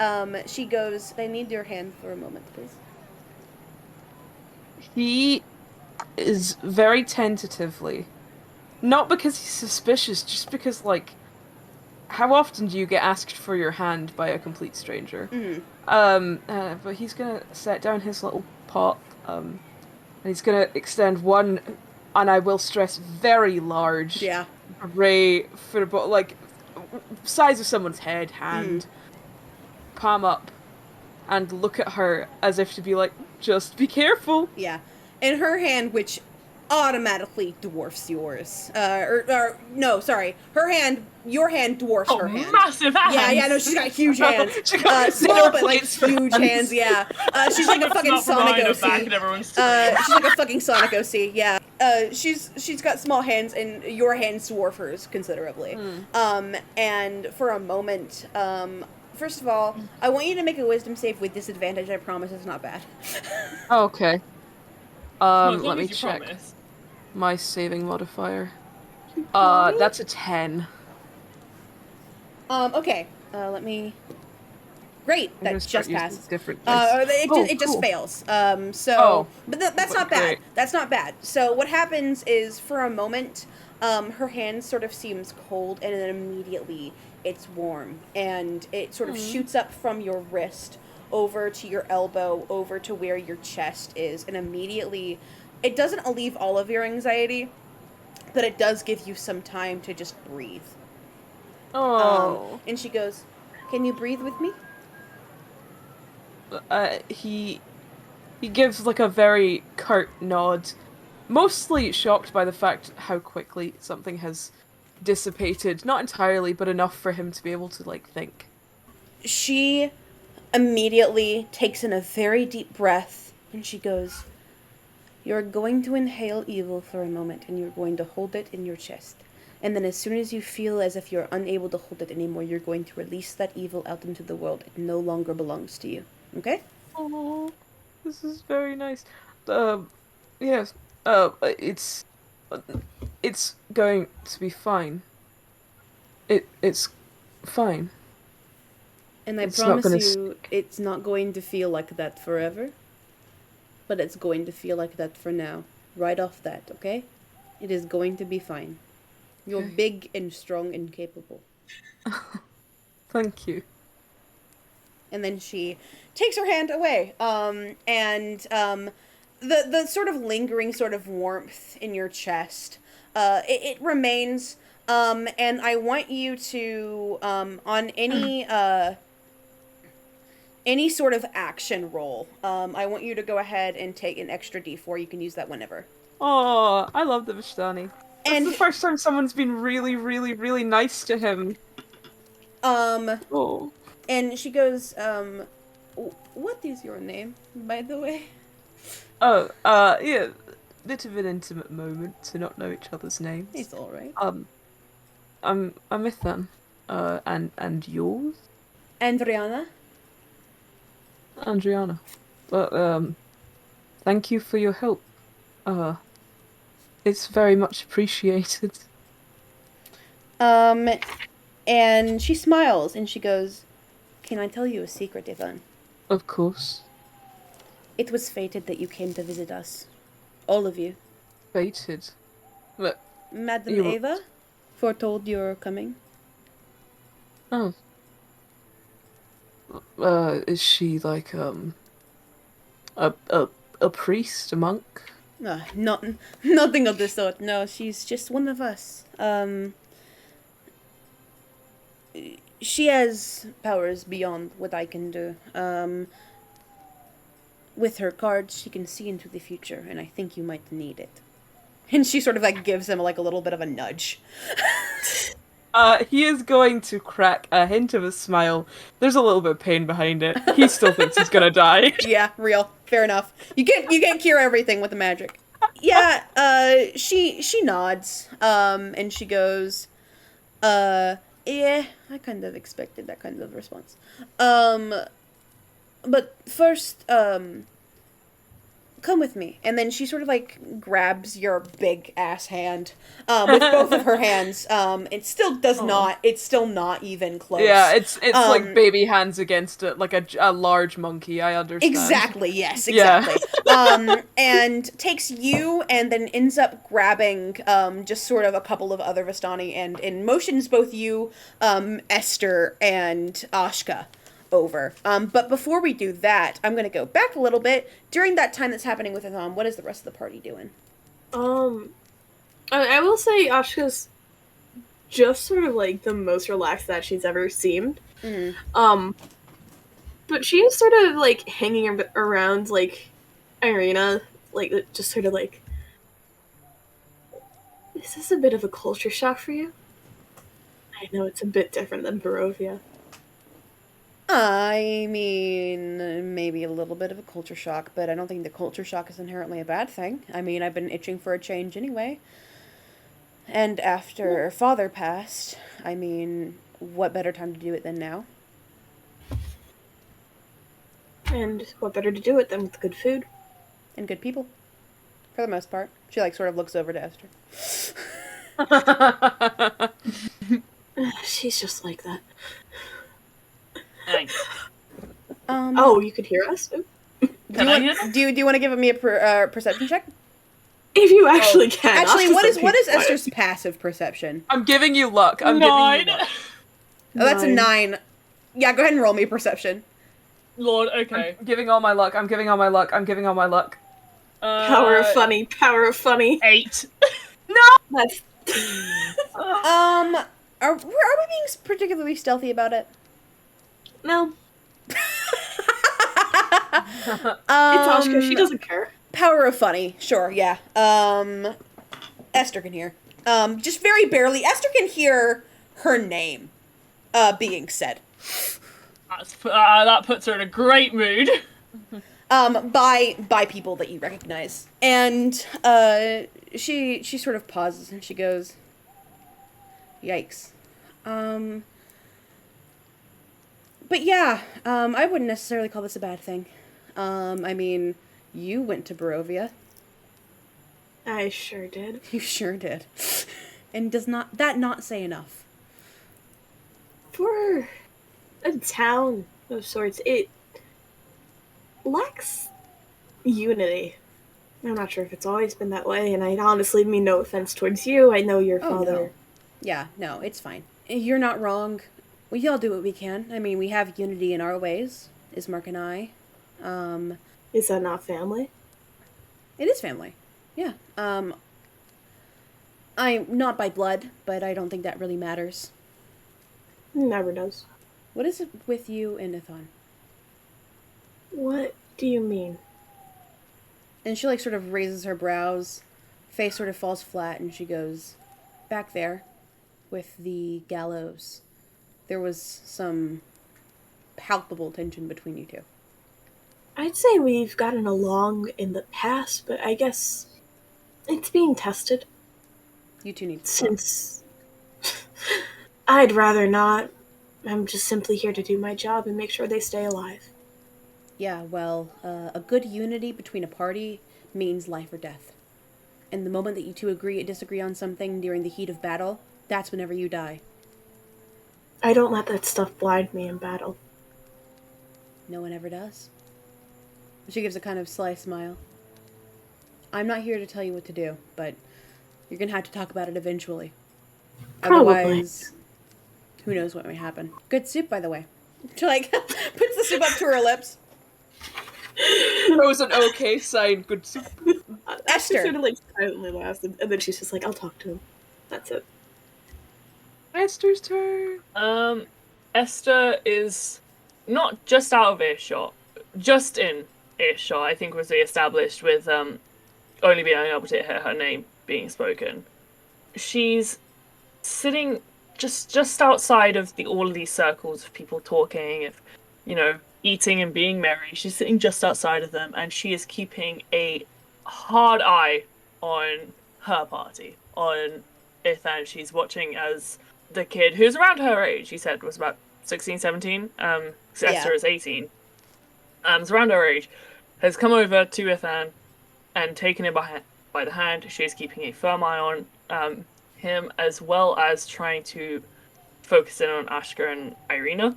she goes, "I need your hand for a moment, please." He is very tentatively, not because he's suspicious, just because like, how often do you get asked for your hand by a complete stranger? But he's gonna set down his little pot, and he's gonna extend one, and I will stress, very large, ray for about like size of someone's hand, palm up, and look at her as if to be like, just be careful. Yeah, and her hand, which automatically dwarfs yours. No, sorry. Your hand dwarfs her hand. Massive hands! Yeah, no, she's got huge hands. Small, but like huge hands, yeah. She's like a fucking Sonic OC. She's like a fucking Sonic OC, yeah. She's got small hands, and your hands dwarf hers considerably. And for a moment, first of all, I want you to make a wisdom save with disadvantage. I promise it's not bad. Okay. Let me you check. promise. My saving modifier. That's a 10. Okay. Let me Great, I'm gonna that start just using passes. different dice. It just Cool. fails. Oh, but that's but not bad. great. That's not bad. So what happens is, for a moment, her hand sort of seems cold, and then immediately it's warm, and it sort of shoots up from your wrist over to your elbow, over to where your chest is, and immediately, it doesn't alleviate all of your anxiety, but it does give you some time to just breathe. Oh. And she goes, "Can you breathe with me?" He gives like a very curt nod, mostly shocked by the fact how quickly something has dissipated. Not entirely, but enough for him to be able to like think. She immediately takes in a very deep breath, and she goes, "You're going to inhale evil for a moment, and you're going to hold it in your chest. And then as soon as you feel as if you're unable to hold it anymore, you're going to release that evil out into the world. It no longer belongs to you. Okay?" Oh, this is very nice. Yes. It's it's going to be fine. It's fine. And I It's not promise gonna you, it's not going to feel like that forever, but it's going to feel like that for now. Right off that, okay? It is going to be fine. You're Okay. big and strong and capable. Thank you. And then she takes her hand away. The sort of lingering sort of warmth in your chest, it remains. And I want you to, on any sort of action roll, I want you to go ahead and take an extra D4. You can use that whenever. Oh, I love the Vishtani. That's And the first time someone's been really, really, really nice to him. um, Oh. and she goes, what is your name, by the way? Oh, yeah. Bit of an intimate moment to not know each other's names. It's all right. I'm Ithan. And yours? Andriana. Andriana. Well, thank you for your help. It's very much appreciated. And she smiles and she goes, "Can I tell you a secret, Ivan? Of course. It was fated that you came to visit us. All of you. Fated. But Madam you were... Ava foretold your coming." Oh. Is she like, a, a, a priest, a monk? Nothing of the sort. No, she's just one of us. She has powers beyond what I can do. With her cards, she can see into the future, and I think you might need it. And she sort of like gives him like a little bit of a nudge. He is going to crack a hint of a smile. There's a little bit of pain behind it. He still thinks he's gonna die. Yeah, real. Fair enough. You can't cure everything with the magic. Yeah, she nods, and she goes, yeah, I kind of expected that kind of response. But first, come with me. And then she sort of like grabs your big ass hand, with both of her hands. It still does not, it's still not even close. Yeah, it's like baby hands against it, like a large monkey, I understand. Exactly, yes, exactly. Yeah. And takes you and then ends up grabbing, just sort of a couple of other Vistani and motions both you, Esther and Ashka over. But before we do that, I'm going to go back a little bit. During that time that's happening with Itham, what is the rest of the party doing? I will say Ashka's just sort of like the most relaxed that she's ever seemed. Mm-hmm. But she is sort of like hanging around like Irina, like just sort of like, is this a bit of a culture shock for you? I know it's a bit different than Barovia. I mean, maybe a little bit of a culture shock, but I don't think the culture shock is inherently a bad thing. I mean, I've been itching for a change anyway. And after Father passed, I mean, what better time to do it than now? And what better to do it than with good food? And good people. For the most part. She, like, sort of looks over to Esther. She's just like that. Nice. Oh, you could hear us? Ooh. Can I hear? Do you want to give me a perception check? If you actually can. Actually, Oscar's what is quiet. Esther's passive perception? I'm giving you luck. I'm Nine. giving you luck. Oh, that's a 9. 9. Yeah, go ahead and roll me perception. Lord, okay. I'm giving all my luck. I'm giving all my luck. I'm giving all my luck. Power of funny. Power of funny. 8. That's. Are we being particularly stealthy about it? No. It's Oscar. She doesn't care. Power of funny, sure, yeah. Esther can hear. Just very barely. Esther can hear her name, being said. That puts her in a great mood. By people that you recognize. And, she sort of pauses and she goes, yikes. But yeah, I wouldn't necessarily call this a bad thing. I mean, you went to Barovia. I sure did. You sure did. And does that not say enough? For a town of sorts, it lacks unity. I'm not sure if it's always been that way, and I honestly mean no offense towards you. I know your father. No. Yeah, no, it's fine. You're not wrong. We all do what we can. I mean, we have unity in our ways, Ismark and I. Is that not family? It is family. Yeah. I'm not by blood, but I don't think that really matters. Never does. What is it with you and Ithan? What do you mean? And she, sort of raises her brows, face sort of falls flat, and she goes, back there, with the gallows, there was some palpable tension between you two. I'd say we've gotten along in the past, but I guess it's being tested. You two need to Since I'd rather not. I'm just simply here to do my job and make sure they stay alive. Yeah, well, a good unity between a party means life or death. And the moment that you two disagree on something during the heat of battle, that's whenever you die. I don't let that stuff blind me in battle. No one ever does. She gives a kind of sly smile. I'm not here to tell you what to do, but you're gonna have to talk about it eventually. Probably. Otherwise, who knows what may happen. Good soup, by the way. She, puts the soup up to her lips. That was an okay sign. Good soup. Esther. She sort of silently laughs, and then she's just like, I'll talk to him. That's it. Esther's turn. Esther is not just out of earshot, just in earshot, I think was established with only being able to hear her name being spoken. She's sitting just outside of all of these circles of people talking, of, eating and being merry. She's sitting just outside of them, and she is keeping a hard eye on her party, on ithan. She's watching as the kid, who's around her age, he said was about 16, 17, Esther is 18, is around her age, has come over to ithan and taken him by the hand. She's keeping a firm eye on him, as well as trying to focus in on aska and Irina.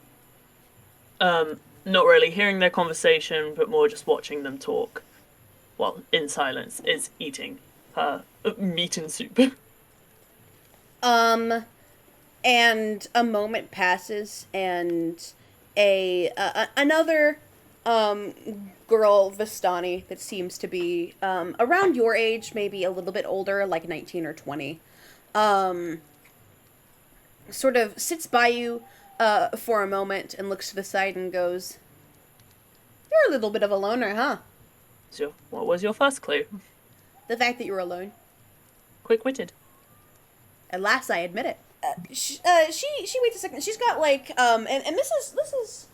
Not really hearing their conversation, but more just watching them talk, while in silence is eating her meat and soup. And a moment passes, and another girl, Vistani, that seems to be around your age, maybe a little bit older, like 19 or 20, sort of sits by you for a moment and looks to the side and goes, "You're a little bit of a loner, huh?" So, what was your first clue? The fact that you're alone. Quick-witted. At last, I admit it. She waits a second. She's got and this is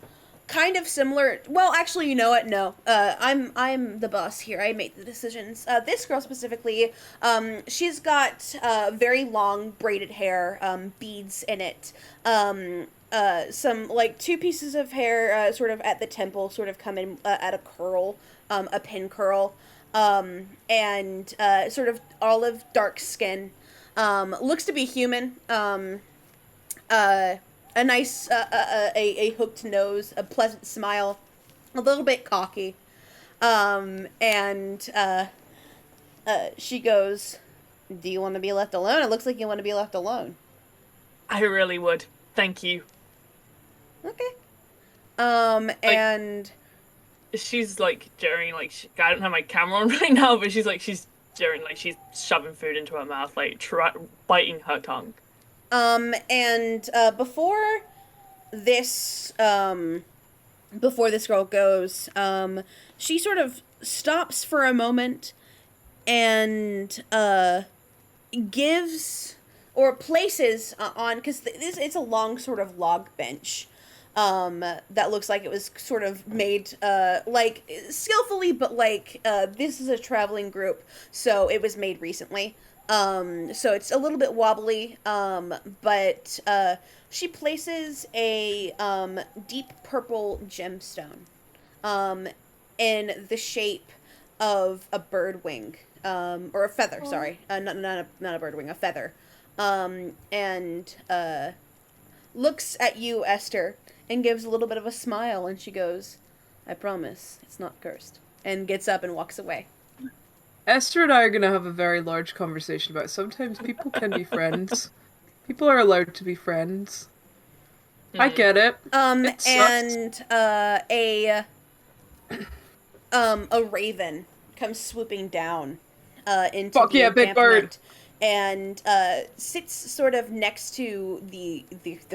kind of similar. Well, actually, you know what? No, I'm the boss here. I make the decisions. This girl specifically, she's got very long braided hair, beads in it. Some 2 pieces of hair, sort of at the temple, sort of come in at a curl, a pin curl, and sort of olive dark skin. Looks to be human. A nice, a hooked nose, a pleasant smile. a little bit cocky. And she goes, "Do you want to be left alone? It looks like you want to be left alone." I really would. Thank you. Okay. And She's like jeering, like I don't have my camera on right now, but she's jeering, like she's shoving food into her mouth, like biting her tongue. And before this girl goes, she sort of stops for a moment and gives or places on, because it's a long sort of log bench that looks like it was sort of made like skillfully, but like this is a traveling group, so it was made recently. So it's a little bit wobbly, but she places a deep purple gemstone in the shape of a bird wing, or a feather, sorry. Not a bird wing, a feather. And looks at you, Esther, and gives a little bit of a smile, and she goes, "I promise, it's not cursed," and gets up and walks away. Esther and I are going to have a very large conversation about sometimes people can be friends. People are allowed to be friends. I get it. It sucks. And a raven comes swooping down into Fuck the yeah, big bird. And sits sort of next to the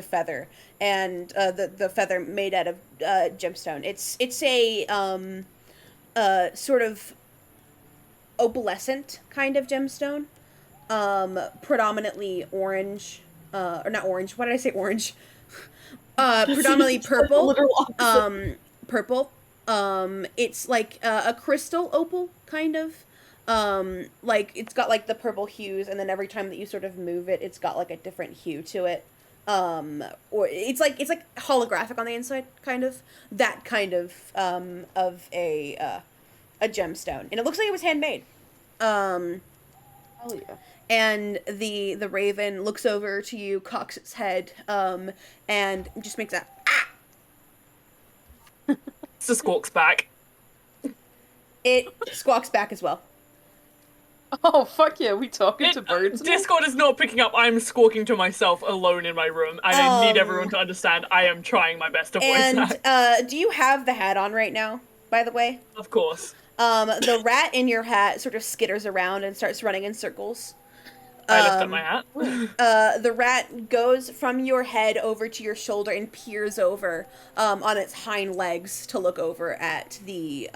feather, and the feather made out of gemstone. It's a sort of opalescent kind of gemstone, predominantly orange, or not orange. Why did I say orange? Predominantly purple. Purple. It's like a crystal opal kind of. Like it's got like the purple hues, and then every time that you sort of move it, it's got like a different hue to it. Or it's like holographic on the inside, kind of that kind of a gemstone, and it looks like it was handmade. Hell yeah. And the raven looks over to you, cocks its head, and just makes that So squawks back. It squawks back as well. Oh, fuck yeah, we talking to birds now? Discord is not picking up. I'm squawking to myself alone in my room, and I need everyone to understand I am trying my best to voice that. And do you have the hat on right now, by the way? Of course. The rat in your hat sort of skitters around and starts running in circles. I lift up my hat. The rat goes from your head over to your shoulder and peers over on its hind legs to look over at the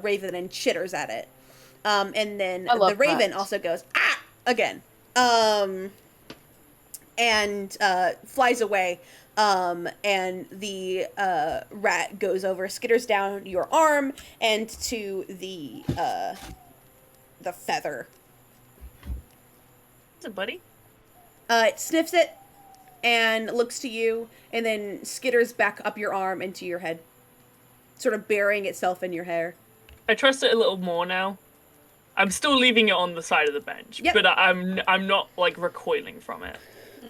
raven and chitters at it. And then the raven also goes again. And flies away. And the rat goes over, skitters down your arm and to the feather. What's it, buddy? It sniffs it and looks to you, and then skitters back up your arm into your head, sort of burying itself in your hair. I trust it a little more now. I'm still leaving it on the side of the bench, but I'm not like recoiling from it.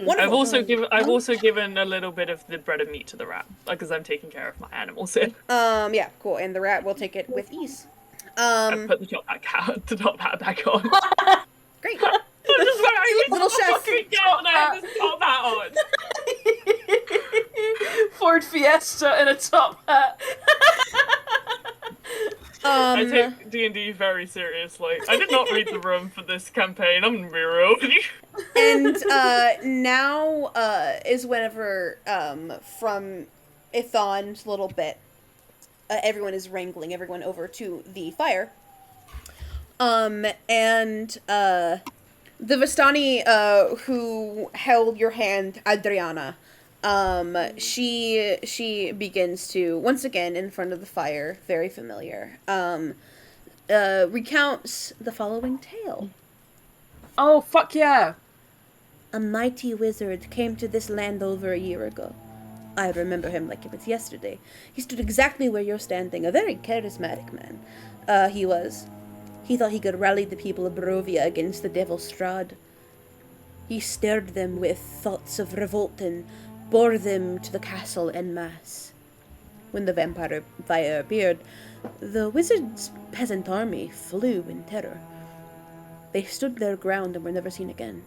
Wonderful. I've also given a little bit of the bread and meat to the rat, because I'm taking care of my animals here. Yeah, cool. And the rat will take it with ease. I put the top hat back on. Great. Just when I Little chef. fucking out and I have this top hat on. Ford Fiesta in a top hat. I take D&D very seriously. I did not read the room for this campaign. I'm gonna be real with you. And now is whenever from Ithan's little bit, everyone is wrangling everyone over to the fire. And the Vistani who held your hand, Adriana, she begins to, once again in front of the fire, very familiar, recounts the following tale. Oh, fuck yeah. A mighty wizard came to this land over a year ago. I remember him like it was yesterday. He stood exactly where you're standing, a very charismatic man. He was. He thought he could rally the people of Barovia against the devil Strahd. He stirred them with thoughts of revolt and bore them to the castle en masse. When the vampire fire appeared, the wizard's peasant army flew in terror. They stood their ground and were never seen again.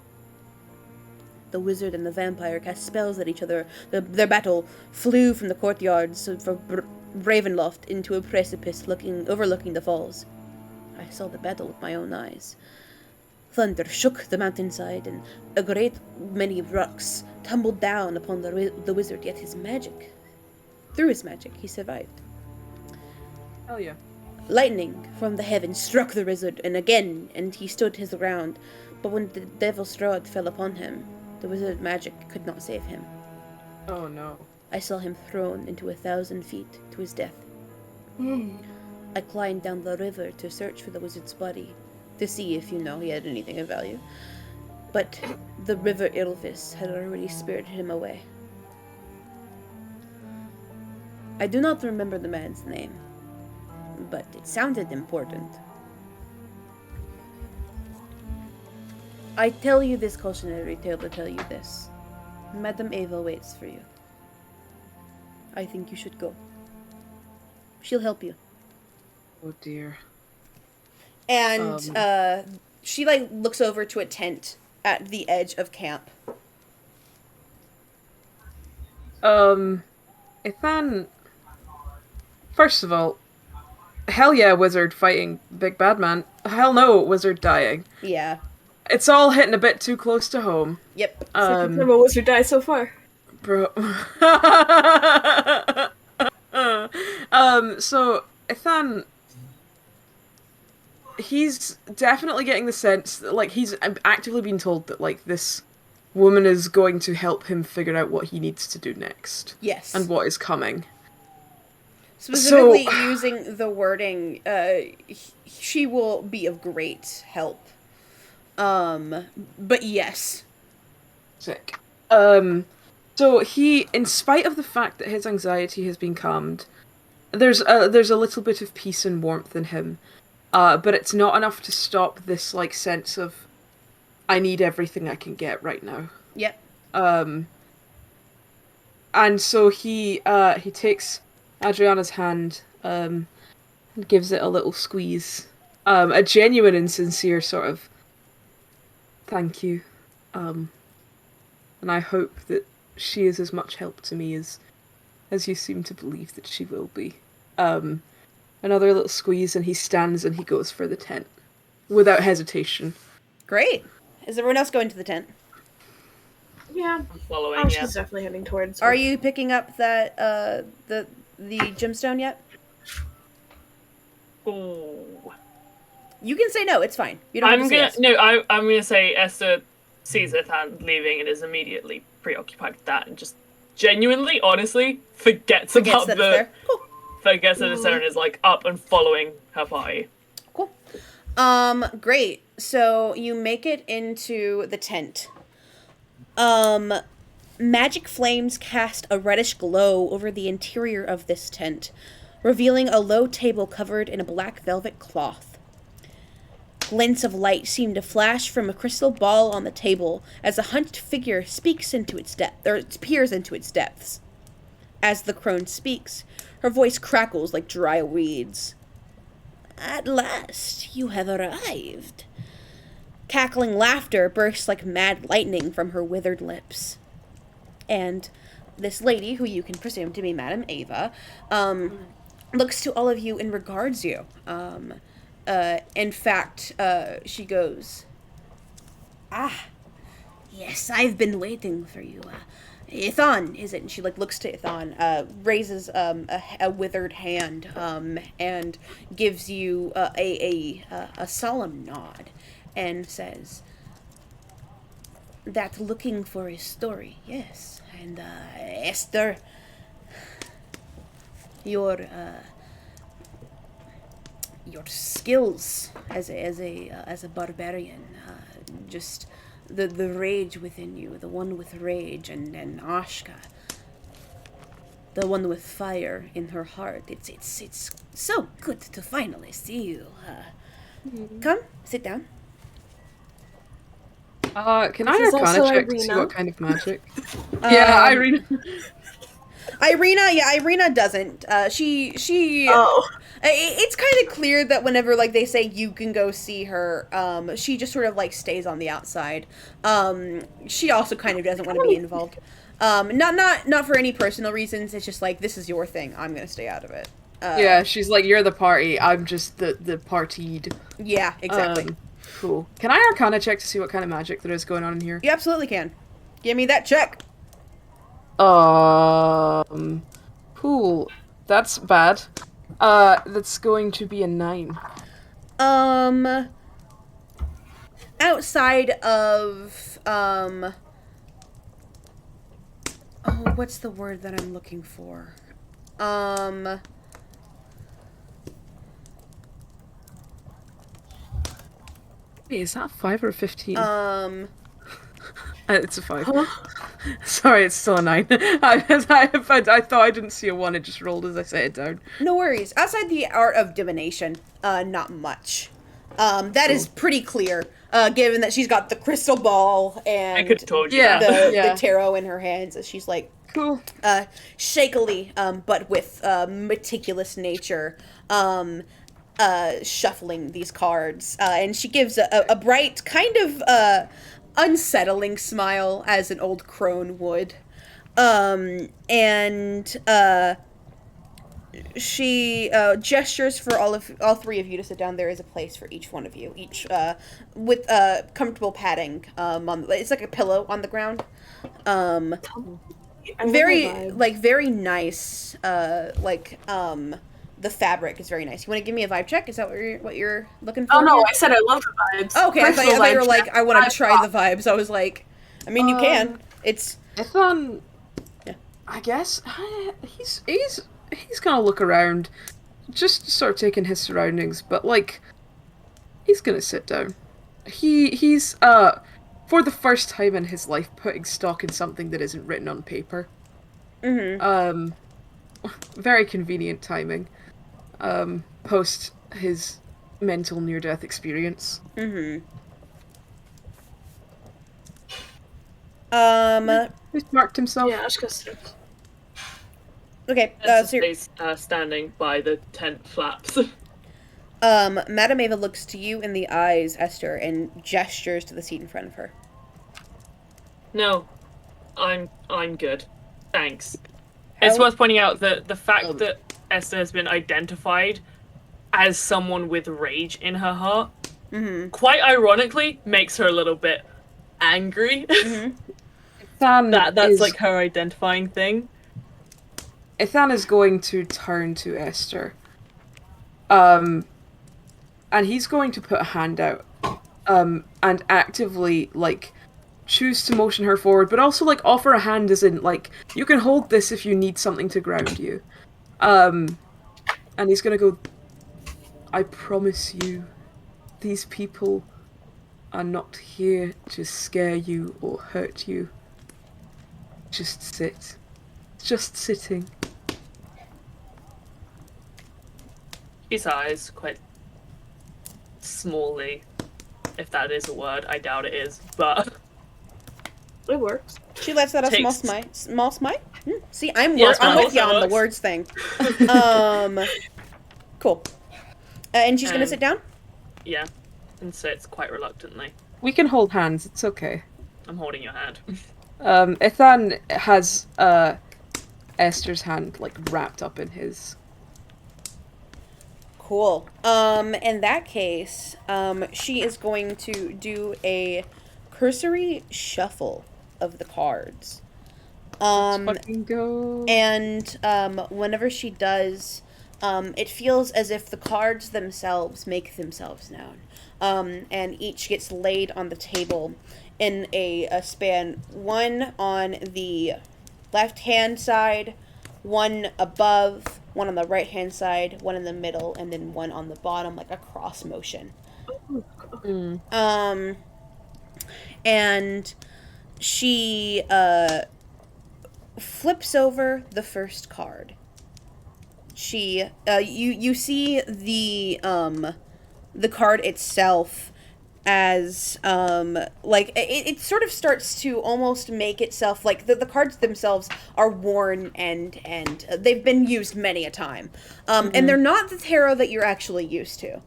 The wizard and the vampire cast spells at each other. Their battle flew from the courtyards of Ravenloft into a precipice overlooking the falls. I saw the battle with my own eyes. Thunder shook the mountainside, and a great many rocks tumbled down upon the wizard, yet through his magic, he survived. Hell yeah. Lightning from the heavens struck the wizard, and he stood his ground. But when the devil Strahd fell upon him, the wizard's magic could not save him. Oh no. I saw him thrown into 1,000 feet to his death. I climbed down the river to search for the wizard's body, to see if, he had anything of value. But the river Ilvis had already spirited him away. I do not remember the man's name, but it sounded important. I tell you this cautionary tale to tell you this. Madame Eva waits for you. I think you should go. She'll help you. Oh dear. And she looks over to a tent at the edge of camp. Ithan, first of all, hell yeah, wizard fighting big bad man. Hell no, wizard dying. Yeah. It's all hitting a bit too close to home. Yep. Second time a wizard died so far. Bro. So Ithan, he's definitely getting the sense that, he's actively being told that, this woman is going to help him figure out what he needs to do next. Yes. And what is coming. Specifically using the wording, she will be of great help. But yes. Sick. So he, in spite of the fact that his anxiety has been calmed, there's a little bit of peace and warmth in him. But it's not enough to stop this, sense of, I need everything I can get right now. Yep. And so he takes Adriana's hand, and gives it a little squeeze. A genuine and sincere sort of, thank you. And I hope that she is as much help to me as you seem to believe that she will be. Another little squeeze, and he stands and he goes for the tent. Without hesitation. Great. Is everyone else going to the tent? Yeah. I'm following, Ash yeah. is definitely heading towards. Are you picking up that, the gemstone yet? Ooh. You can say no, it's fine. You don't I'm have to gonna say yes. I'm gonna say Esther sees Ithan leaving and is immediately preoccupied with that and just genuinely, honestly, forgets about that it's there. Cool. forgets that it's there and is up and following her party. Cool. Great. So you make it into the tent. Magic flames cast a reddish glow over the interior of this tent, revealing a low table covered in a black velvet cloth. Glints of light seem to flash from a crystal ball on the table as a hunched figure peers into its depths. As the crone speaks, her voice crackles like dry weeds. At last, you have arrived. Cackling laughter bursts like mad lightning from her withered lips. And this lady, who you can presume to be Madame Eva, looks to all of you and regards you. In fact, she goes, yes, I've been waiting for you. Ithan, is it? And she looks to Ithan, raises a withered hand, and gives you a solemn nod, and says, "That looking for a story, yes, and Esther, your skills as a barbarian, just." The rage within you, the one with rage, and Aska, the one with fire in her heart. It's so good to finally see you. Come, sit down. Can I This is Arcana also check to see Irina. what kind of magic? Yeah, Irina. Irina doesn't. She. Oh. It's kind of clear that whenever like they say you can go see her, she just sort of like stays on the outside. She also kind of doesn't want to be involved. Not for any personal reasons. It's just like, this is your thing. I'm gonna stay out of it. Yeah, she's like, you're the party. I'm just the partied. Yeah, exactly. Cool. Can I Arcana check to see what kind of magic there is going on in here? You absolutely can. Give me that check. Cool. That's bad. That's going to be a 9. Outside of oh, what's the word that I'm looking for? Wait, is that a 5 or a 15? It's a 5. Huh? Sorry, it's still a 9. I thought I didn't see a 1, it just rolled as I set it down. No worries. Outside the art of divination, not much. That is pretty clear, given that she's got the crystal ball and I could have told you Yeah. that. the tarot in her hands as she's like Cool. shakily, but with meticulous nature, shuffling these cards. And she gives a bright, kind of unsettling smile, as an old crone would. She gestures for all three of you to sit down. There is a place for each one of you, each with comfortable padding. It's like a pillow on the ground. I love the Very vibe. very nice. The fabric is very nice. You want to give me a vibe check? Is that what you're looking for? Oh no, here? I said I love the vibes. Okay, I thought you were like, I want to try the vibes. I was like, I mean, you can. It's Ithan, Yeah. I guess he's gonna look around, just sort of taking his surroundings, but like, he's gonna sit down. He's for the first time in his life putting stock in something that isn't written on paper. mm-hmm. Very convenient timing. Post his mental near-death experience. Mm-hmm. He's marked himself. Yeah, Ashka's. Okay. Esther So stays standing by the tent flaps. Madame Ava looks to you in the eyes, Esther, and gestures to the seat in front of her. No, I'm good. Thanks. It's worth pointing out that the fact that Esther has been identified as someone with rage in her heart, quite ironically, makes her a little bit angry. Ithan That's is, like her identifying thing. Ithan is going to turn to Esther. And he's going to put a hand out. And actively, like, choose to motion her forward, but also, like, offer a hand as in, like, you can hold this if you need something to ground you. And he's gonna go, I promise you, these people are not here to scare you or hurt you. Just sit. Just sitting. His eyes quite smallly, if that is a word. I doubt it is, but It works. She lets out a small Takes- smite. Small smite? See, I'm Yeah, with smile you also on the works. words thing. Cool. And she's gonna And- sit down? yeah, and sits quite reluctantly. We can hold hands, it's okay. I'm holding your hand. Ithan has Esther's hand like wrapped up in his. Cool. In that case, she is going to do a cursory shuffle of the cards. Let's fucking go. And whenever she does, it feels as if the cards themselves make themselves known. And each gets laid on the table in a span, one on the left-hand side, one above, one on the right-hand side, one in the middle, and then one on the bottom, like a cross motion. And she flips over the first card. You see the card itself as it sort of starts to almost make itself like the cards themselves are worn and they've been used many a time, and they're not the tarot that you're actually used to.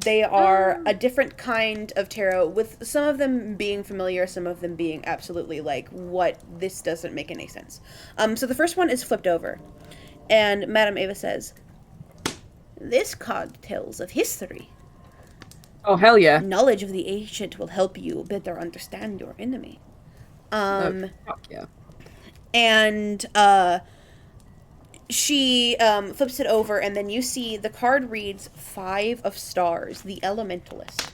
They are a different kind of tarot, with some of them being familiar, some of them being absolutely like, what, this doesn't make any sense. So the first one is flipped over, and Madame Ava says, "This card tells of history. Oh, hell yeah. Knowledge of the ancient will help you better understand your enemy." Fuck yeah. And she flips it over, and then you see the card reads 5 of Stars, the Elementalist.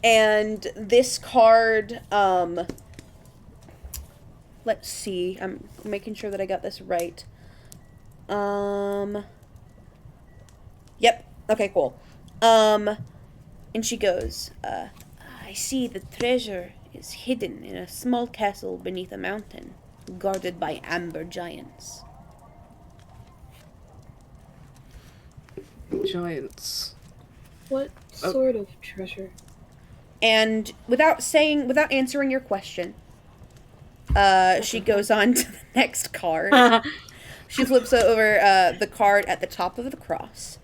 And this card, let's see, I'm making sure that I got this right. Yep, okay, cool. And she goes, "I see the treasure is hidden in a small castle beneath a mountain, guarded by amber giants." Giants. What sort of treasure? And without answering your question, she goes on to the next card. She flips over the card at the top of the cross,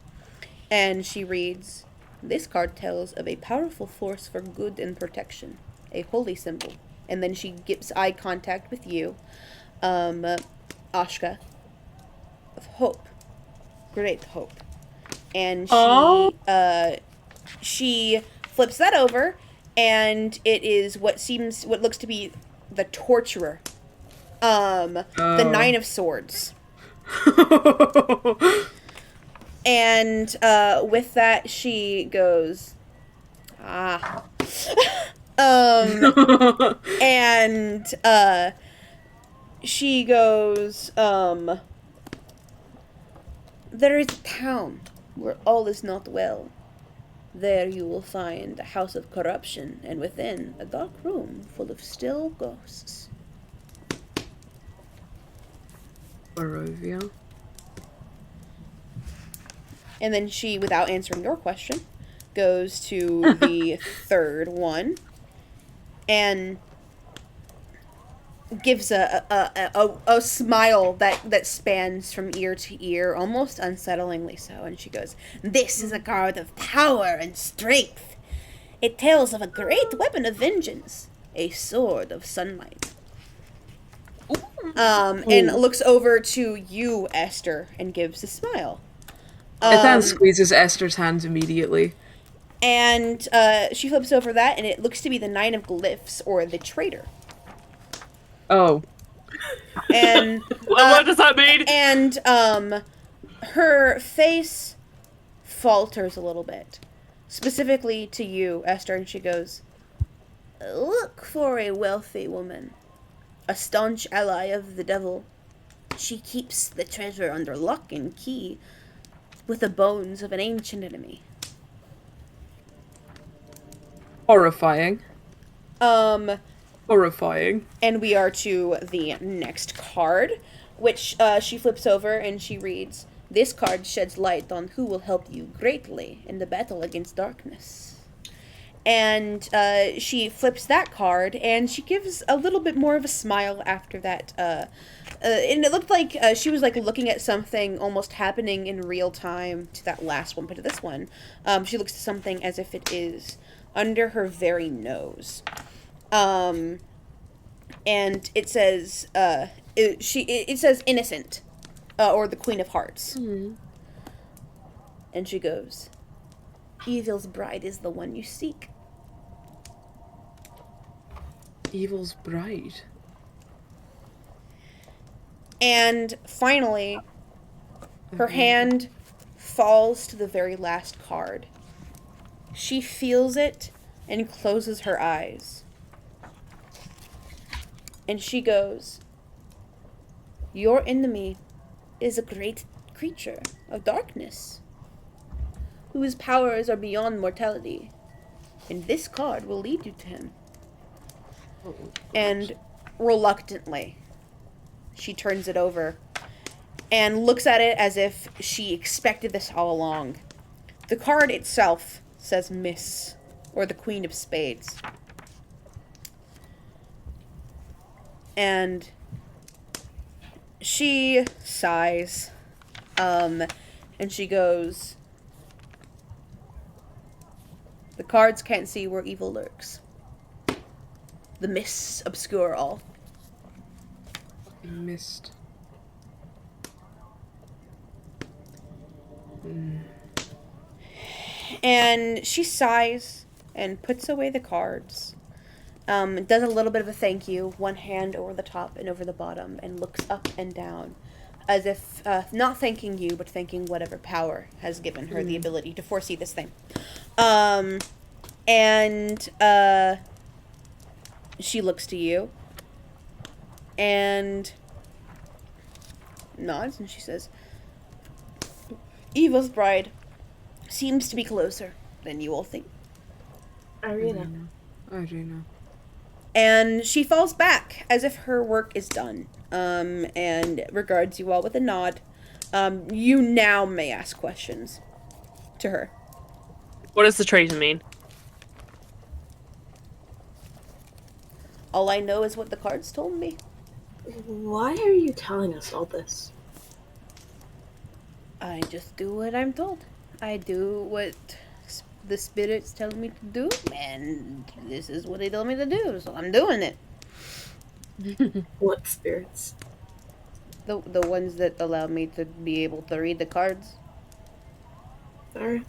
and she reads, "This card tells of a powerful force for good and protection, a holy symbol." And then she gets eye contact with you, Aska, "of hope, great hope." And she flips that over, and it is what looks to be the torturer, the 9 of Swords. And with that, she goes, and she goes, "There is a town where all is not well. There you will find a house of corruption, and within, a dark room full of still ghosts." Barovia. And then she, without answering your question, goes to the third one and gives a smile that spans from ear to ear, almost unsettlingly so. And she goes, "This is a card of power and strength. It tells of a great weapon of vengeance, a sword of sunlight." And looks over to you, Esther, and gives a smile. Ithan squeezes Esther's hands immediately. And she flips over that, and it looks to be the 9 of Glyphs, or the Traitor. Oh. And what does that mean? And her face falters a little bit, specifically to you, Esther, and she goes, "Look for a wealthy woman, a staunch ally of the devil. She keeps the treasure under lock and key, with the bones of an ancient enemy." Horrifying. Horrifying. And we are to the next card, which she flips over and she reads, "This card sheds light on who will help you greatly in the battle against darkness." And she flips that card, and she gives a little bit more of a smile after that. And it looked like she was like looking at something almost happening in real time to that last one, but to this one, she looks at something as if it is under her very nose. And it says, it says innocent, or the Queen of Hearts. Mm-hmm. And she goes, "Evil's bride is the one you seek." Evil's bride. And finally, her hand falls to the very last card. She feels it and closes her eyes. And she goes, "Your enemy is a great creature of darkness, whose powers are beyond mortality, and this card will lead you to him." And reluctantly, she turns it over and looks at it as if she expected this all along. The card itself says Miss, or the Queen of Spades. And she sighs, and she goes, "The cards can't see where evil lurks. The mists obscure all." Missed. And she sighs and puts away the cards. Does a little bit of a thank you, one hand over the top and over the bottom, and looks up and down, as if not thanking you, but thanking whatever power has given her the ability to foresee this thing. And she looks to you and nods, and she says, "Eva's bride seems to be closer than you all think." Arena. Arena. And she falls back as if her work is done, and regards you all with a nod. You now may ask questions to her. What does the traitor mean? All I know is what the cards told me. Why are you telling us all this? I just do what I'm told. I do what the spirits tell me to do, and this is what they tell me to do, so I'm doing it. What spirits? The ones that allow me to be able to read the cards. Alright.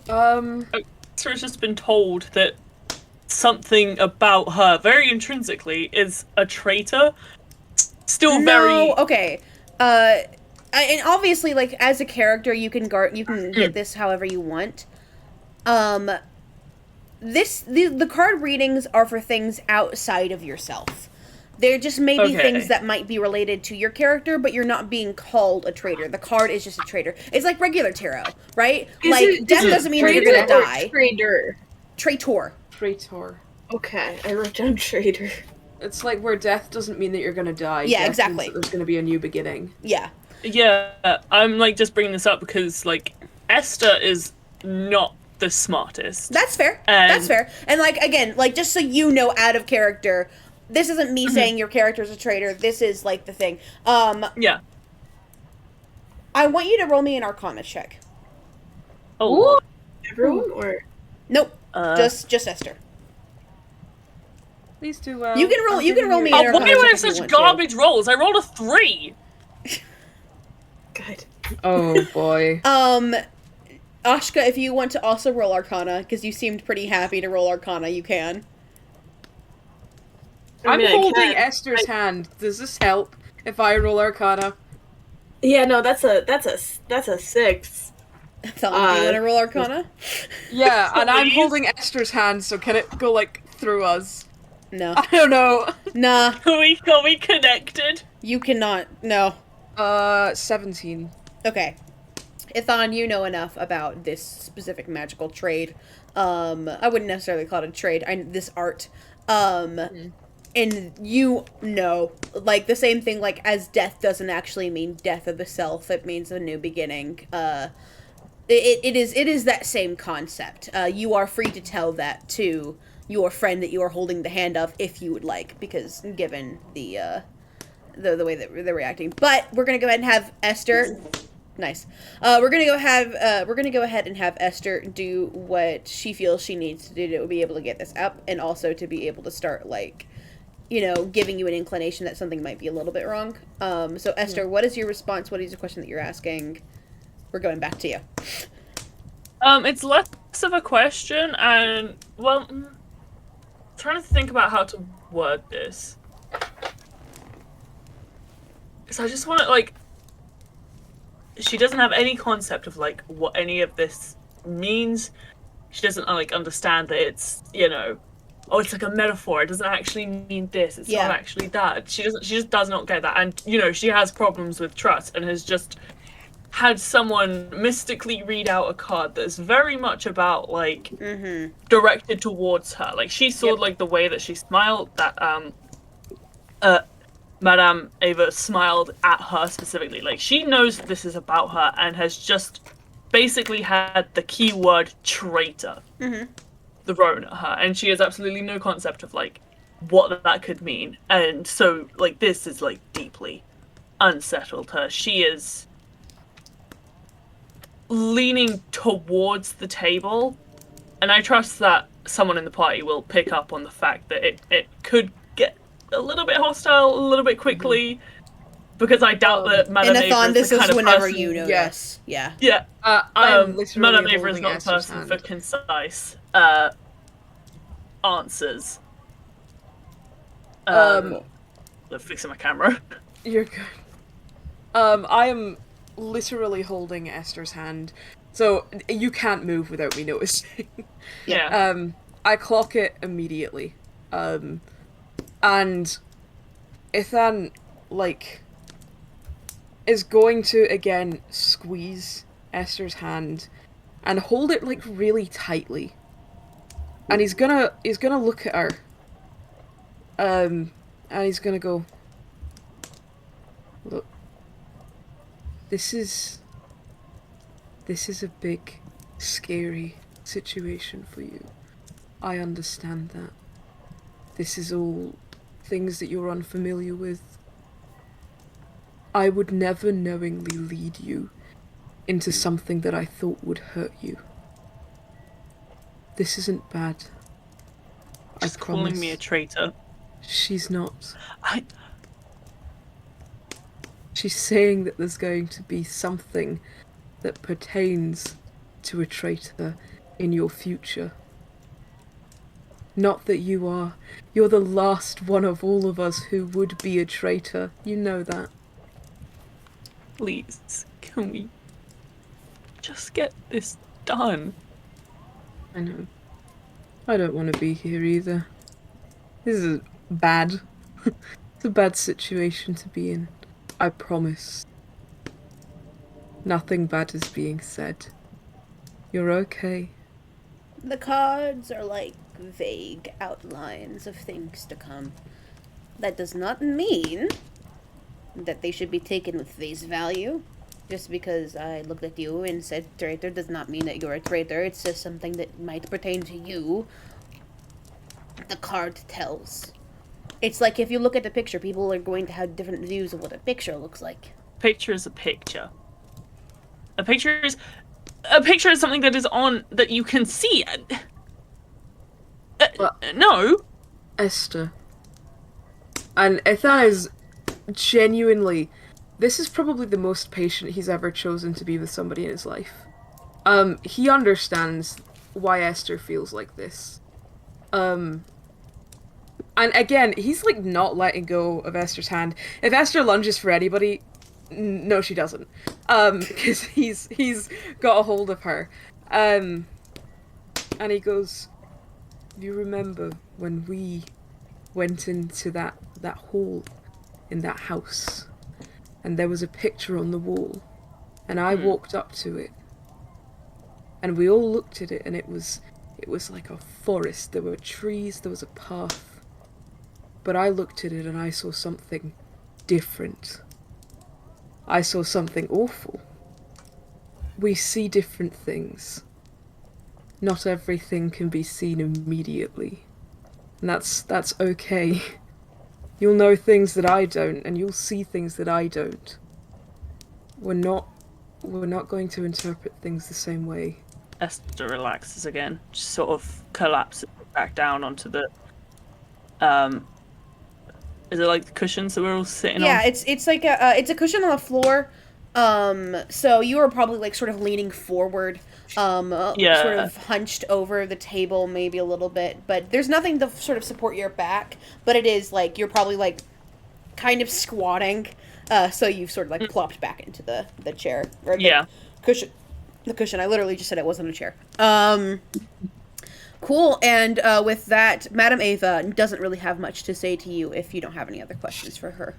Esther's just been told that something about her, very intrinsically, is a traitor. Still very... Okay. And obviously, like, as a character, you can get this however you want. The card readings are for things outside of yourself. They're just maybe things that might be related to your character, but you're not being called a traitor. The card is just a traitor. It's like regular tarot, right? Death doesn't mean that you're gonna die. Traitor. Traitor. Traitor. Okay, I wrote down traitor. It's like where death doesn't mean that you're gonna die. Yeah, Death exactly. means that there's gonna be a new beginning. Yeah. Yeah, I'm, like, just bringing this up because, like, Esther is not the smartest. That's fair. That's fair. And, like, again, like, just so you know, out of character, this isn't me saying your character's a traitor. This is, like, the thing. Yeah. I want you to roll me an Arcana check. Oh. Everyone, or? Nope. Just Esther. Please do well. You can roll me an Oh, Arcana why do I have check if you such want to. garbage rolls? I rolled a 3! Good. Oh boy. Aska, if you want to also roll Arcana, because you seemed pretty happy to roll Arcana, you can. I'm I holding can't. Esther's hand. Does this help if I roll Arcana? Yeah, no, that's a 6. Do you want to roll Arcana? Yeah, and I'm Please? holding Esther's hand, so can it go, like, through us? No. I don't know. Nah, Are we connected? you cannot. No. 17. Okay. Ithan, you know enough about this specific magical trade. I wouldn't necessarily call it a trade. This art. And you know, like, the same thing, like, as death doesn't actually mean death of the self, it means a new beginning. It is that same concept. You are free to tell that to your friend that you are holding the hand of, if you would like, because given the way that they're reacting. But we're gonna go ahead and have Esther. Nice. We're gonna go ahead and have Esther do what she feels she needs to do to be able to get this up, and also to be able to start, like, you know, giving you an inclination that something might be a little bit wrong. So Esther, what is your response? What is the question that you're asking? We're going back to you. It's less of a question, and, well, trying to think about how to word this. Because I just want to, like, she doesn't have any concept of, like, what any of this means. She doesn't, like, understand that it's, you know, oh, it's like a metaphor. It doesn't actually mean this. It's not actually that. She just does not get that. And, you know, she has problems with trust and has just had someone mystically read out a card that's very much about, like, directed towards her. Like, she saw, like, the way that she smiled, that, Madame Ava smiled at her specifically. Like, she knows that this is about her and has just basically had the keyword traitor thrown at her, and she has absolutely no concept of like what that could mean. And so like this is like deeply unsettled her. She is leaning towards the table, and I trust that someone in the party will pick up on the fact that it could get a little bit hostile a little bit quickly, because I doubt that Madame And Ava Ithan, is this the kind is of whenever person... you notice. Yes. Yeah. Yeah. I'm literally Madame Ava is holding not the Esther's person hand. for concise answers. Fixing my camera. You're good. I am literally holding Esther's hand, so you can't move without me noticing. Yeah. I clock it immediately. And Ithan, like, is going to again squeeze Esther's hand and hold it like really tightly. And he's gonna look at her. And he's gonna go, look, this is a big, scary situation for you. I understand that. This is all things that you're unfamiliar with. I would never knowingly lead you into something that I thought would hurt you. This isn't bad. She's I promise. calling me a traitor. She's not. She's saying that there's going to be something that pertains to a traitor in your future. Not that you're the last one of all of us who would be a traitor. You know that. Please, can we just get this done? I know. I don't want to be here either. This is bad. It's a bad situation to be in. I promise. Nothing bad is being said. You're okay. The cards are like vague outlines of things to come. That does not mean that they should be taken with face value. Just because I looked at you and said traitor does not mean that you're a traitor. It's just something that might pertain to you. The card tells. It's like if you look at the picture, people are going to have different views of what a picture looks like. Picture is a picture. A picture is something that is on that you can see. No. Esther. And Ithan is genuinely... This is probably the most patient he's ever chosen to be with somebody in his life. He understands why Esther feels like this. And again, he's like not letting go of Esther's hand. If Esther lunges for anybody, no, she doesn't. Because he's got a hold of her. And he goes, you remember when we went into that hall in that house, and there was a picture on the wall, and I walked up to it, and we all looked at it, and it was like a forest. There were trees, there was a path, but I looked at it and I saw something different. I saw something awful. We see different things. Not everything can be seen immediately. And that's okay. You'll know things that I don't, and you'll see things that I don't. We're not going to interpret things the same way. Esther relaxes again, just sort of collapses back down onto the is it like the cushions that we're all sitting on? Yeah, it's like it's a cushion on the floor. So you were probably like sort of leaning forward, sort of hunched over the table maybe a little bit, but there's nothing to sort of support your back, but it is like you're probably like kind of squatting, so you've sort of like plopped back into the chair or the cushion. The cushion. I literally just said it wasn't a chair. Cool. And with that, Madame Ava doesn't really have much to say to you if you don't have any other questions for her.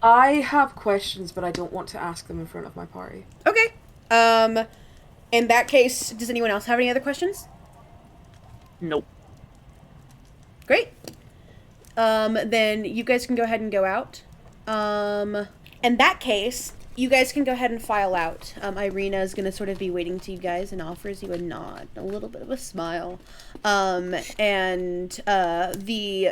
I have questions, but I don't want to ask them in front of my party. Okay. In that case, does anyone else have any other questions? Nope. Great. Then you guys can go ahead and go out. In that case, you guys can go ahead and file out. Irina is going to sort of be waiting to you guys and offers you a nod, a little bit of a smile. And the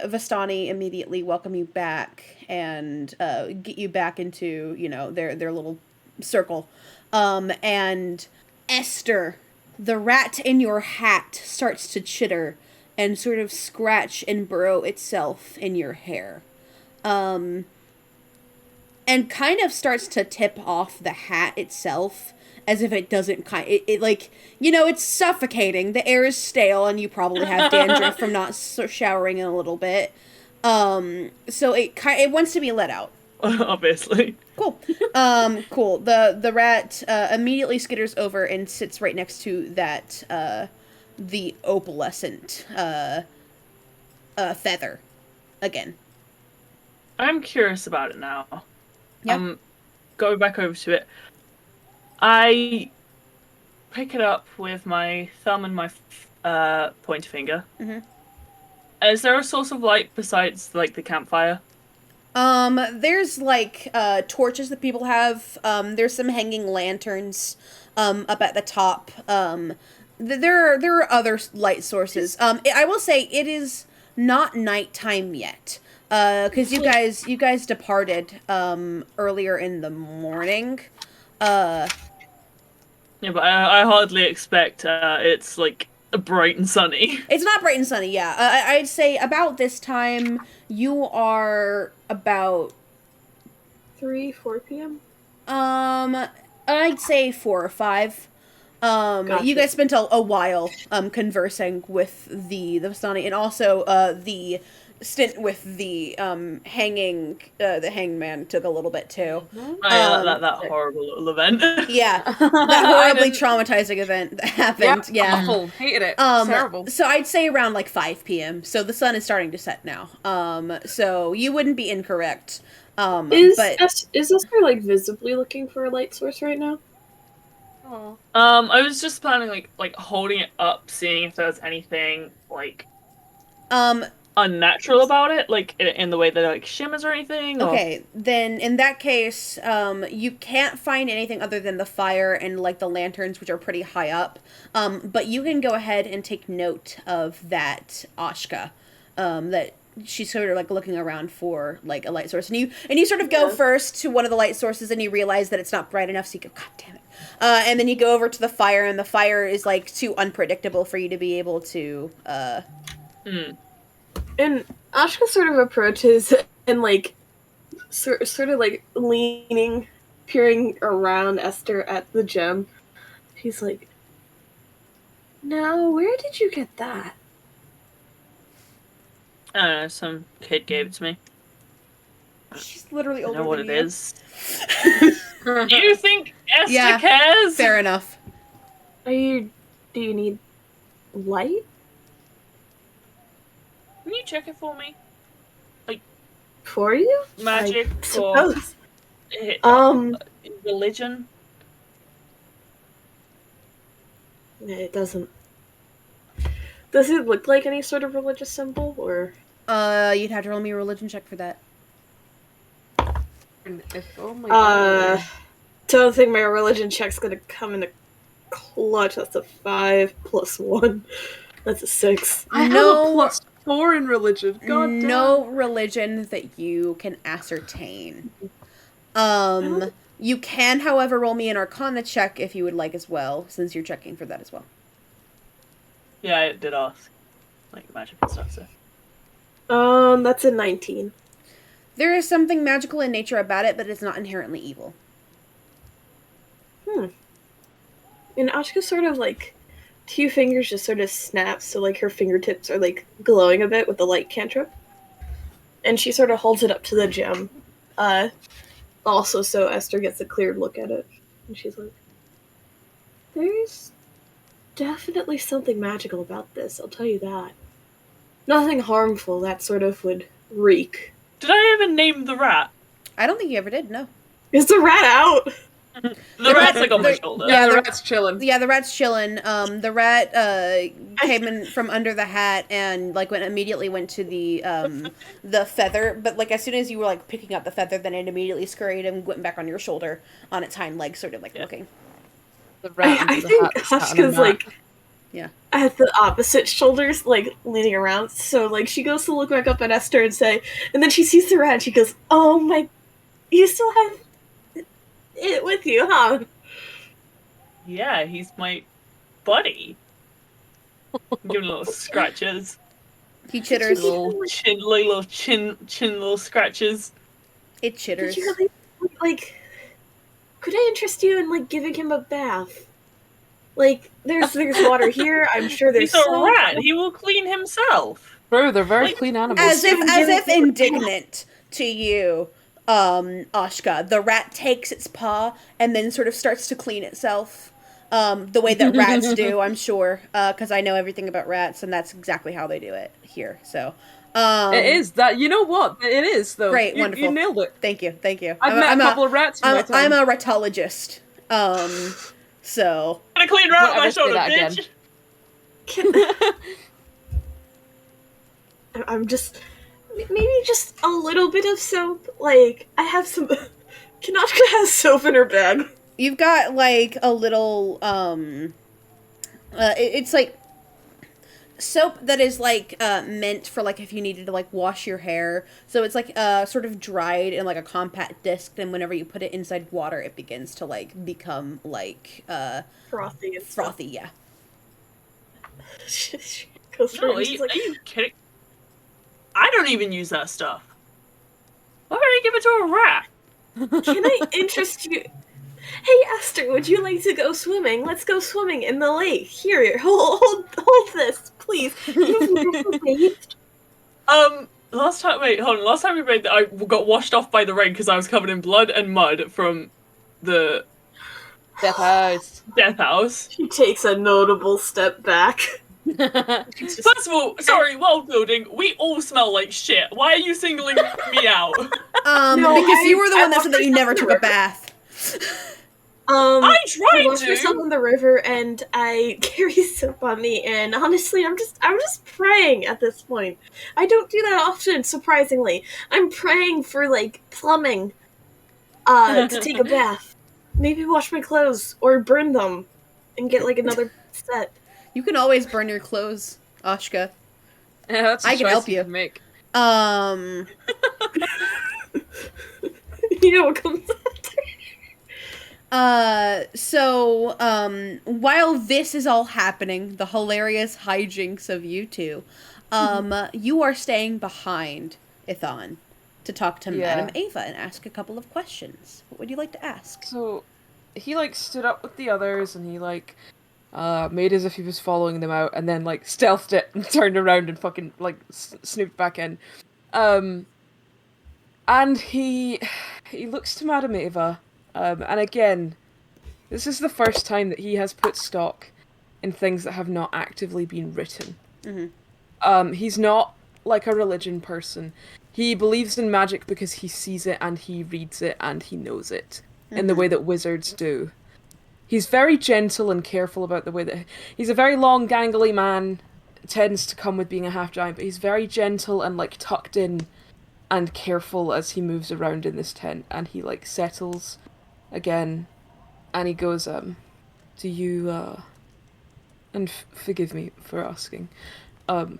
Vistani immediately welcome you back and get you back into, their little circle. And Esther, the rat in your hat, starts to chitter and sort of scratch and burrow itself in your hair. And kind of starts to tip off the hat itself as if it doesn't it's suffocating. The air is stale and you probably have dandruff from not showering in a little bit. So it wants to be let out. Obviously. Cool. Cool. The rat immediately skitters over and sits right next to that the opalescent feather again. I'm curious about it now. Yeah. Going back over to it, I pick it up with my thumb and my pointer finger. Mm-hmm. Is there a source of light besides, the campfire? There's, torches that people have. There's some hanging lanterns, up at the top. There are other light sources. I will say it is not nighttime yet. Because you guys departed, earlier in the morning. Yeah, but I hardly expect, it's, bright and sunny. It's not bright and sunny, yeah. I'd say about this time, you are about 3-4 p.m.? I'd say 4 or 5. Gotcha. You guys spent a while, conversing with the Vistani, and also, the stint with the the hangman took a little bit too. That horrible little event. Yeah, that horribly traumatizing event that happened. Yep, yeah, awful. Hated it. Terrible. So I'd say around 5 p.m. So the sun is starting to set now. So you wouldn't be incorrect. Is Esther visibly looking for a light source right now? Oh. I was just planning holding it up, seeing if there's anything unnatural about it, in the way that it shimmers or anything. Okay, then in that case, you can't find anything other than the fire and the lanterns, which are pretty high up. But you can go ahead and take note of that aska, that she's sort of looking around for a light source, and you sort of go first to one of the light sources, and you realize that it's not bright enough, so you go, God damn it. And then you go over to the fire, and the fire is too unpredictable for you to be able to And Ashka sort of approaches and sort of leaning, peering around Esther at the gem. He's like, "Now, where did you get that?" I don't know, some kid gave it to me. She's literally I older know what than it you. is. Do you think Esther cares? Fair enough. Do you need light? Can you check it for me? For you? Magic I or suppose. Religion? It doesn't. Does it look like any sort of religious symbol, or? You'd have to roll me a religion check for that. Oh my god. Don't think my religion check's gonna come in a clutch. That's a 5 + 1. That's a 6. I have a +4 in religion. God damn. No religion that you can ascertain. You can, however, roll me an Arcana check if you would like as well, since you're checking for that as well. Yeah, I did ask. Magic and stuff, so. That's a 19. There is something magical in nature about it, but it's not inherently evil. And Ashka sort of 2 fingers just sort of snaps, so her fingertips are glowing a bit with the light cantrip. And she sort of holds it up to the gem. Also so Esther gets a clear look at it. And she's like, "There's definitely something magical about this, I'll tell you that. Nothing harmful that sort of would reek." Did I ever name the rat? I don't think you ever did, no. Is the rat out? The rat's like on my shoulder. Yeah, the the- rat's chilling. Yeah, the rat's chilling. The rat came in from under the hat and like immediately went to the feather. But like as soon as you were like picking up the feather, then it immediately scurried and went back on your shoulder on its hind legs, sort of like looking. The rat I under the think hat sat on a Hushka's mat. like Yeah. at the opposite shoulders, like leaning around. So like she goes to look back up at Esther and say, and then she sees the rat and she goes, "Oh my, you still have it with you, huh?" Yeah, he's my buddy. Give him little scratches. He chitters. Little chin scratches. It Did chitters. you really, like, could I interest you in like giving him a bath? Like, there's water here. I'm sure there's He's a soap. rat. He will clean himself. Bro, they're very Like, clean animals. As if indignant to you, Ashka. The rat takes its paw and then sort of starts to clean itself. The way that rats do, I'm sure, because I know everything about rats, and that's exactly how they do it here. So, It is that. You know what? It is though. Great, You wonderful. nailed it. Thank you. I've met a couple of rats in my time. I'm a ratologist. So Got a clean rat on my Whatever, say shoulder, that again. bitch. I'm just maybe just a little bit of soap. Like I have some. Kanachka has soap in her bag. you've got like a little it's like soap that is like meant for like if you needed to like wash your hair. So it's like sort of dried in like a compact disc, and whenever you put it inside water it begins to like become like Frothy and stuff. frothy, yeah. She goes No, through are and you, she's like, are you kidding? I don't even use that stuff. Why would I give it to a rat? "Can I interest you? Hey Esther, would you like to go swimming? Let's go swimming in the lake. Here, hold this, please. You've never bathed." Last time we made that, I got washed off by the rain because I was covered in blood and mud from the Death house. death house. She takes a notable step back. First of all, sorry, world building, we all smell like shit. Why are you singling me out? No, Because you were the I one that said that you washed never myself took in a the bath. I I tried washed myself to. in the river and I carry soap on me, and honestly, I'm just praying at this point. I don't do that often, surprisingly. I'm praying for like plumbing, to take a bath, maybe wash my clothes or burn them, and get like another set. You can always burn your clothes, Ashka. Yeah, that's a I can choice help you you. can make. You know what comes While this is all happening, the hilarious hijinks of you two, you are staying behind Ithan to talk to Yeah. Madame Ava and ask a couple of questions. What would you like to ask? So he like stood up with the others and he like made as if he was following them out, and then like stealthed it and turned around and fucking like snooped back in. And he looks to Madame Ava, and again, this is the first time that he has put stock in things that have not actively been written. Mm-hmm. He's not like a religion person. He believes in magic because he sees it and he reads it and he knows it in the way that wizards do. He's very gentle and careful about the way that... He's a very long, gangly man, tends to come with being a half-giant, but he's very gentle and, like, tucked in and careful as he moves around in this tent. And he, like, settles again, and he goes, do you, and forgive me for asking, do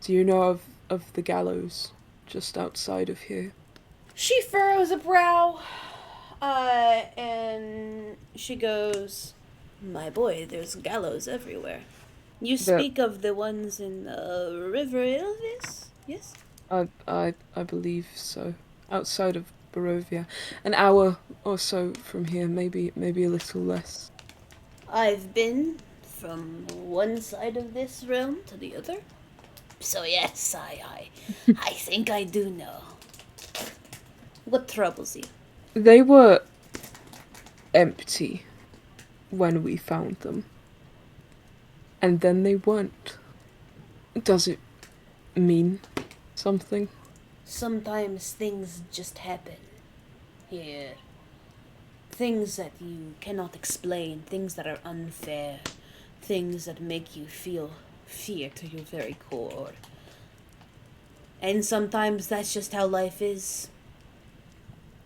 you know of the gallows just outside of here? She furrows a brow, and she goes, "My boy, there's gallows everywhere. You speak of the ones in the River Ilvis, yes?" I believe so. Outside of Barovia. An hour or so from here, maybe a little less. I've been from one side of this realm to the other. So yes, I think I do know. What troubles you? They were empty when we found them. And then they weren't. Does it mean something? Sometimes things just happen here. things that you cannot explain, things that are unfair, things that make you feel fear to your very core. And sometimes that's just how life is.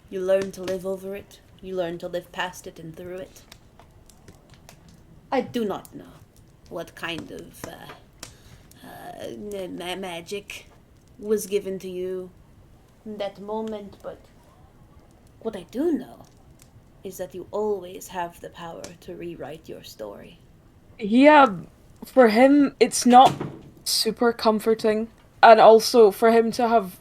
You learn to live over it. You learn to live past it and through it. I do not know what kind of magic was given to you in that moment, but what I do know is that you always have the power to rewrite your story. Yeah, for him, it's not super comforting. And also, for him to have...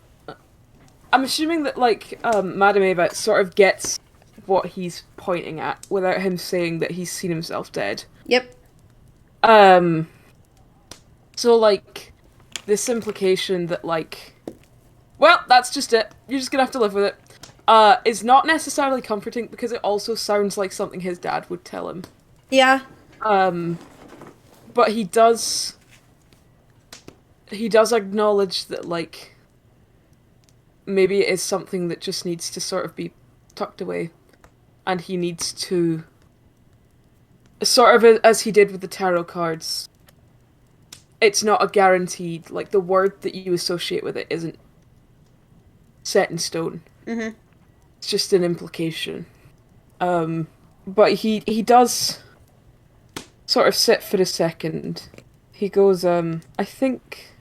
I'm assuming that, like, Madame Ava sort of gets what he's pointing at without him saying that he's seen himself dead. Yep. So, like, this implication that, like, well, that's just it. You're just gonna have to live with it. Is not necessarily comforting because it also sounds like something his dad would tell him. Yeah. But he does acknowledge that, like, maybe it is something that just needs to sort of be tucked away. And he needs to, sort of as he did with the tarot cards, it's not a guaranteed, like, the word that you associate with it isn't set in stone. Mm-hmm. It's just an implication. But he does sort of sit for a second. He goes, I think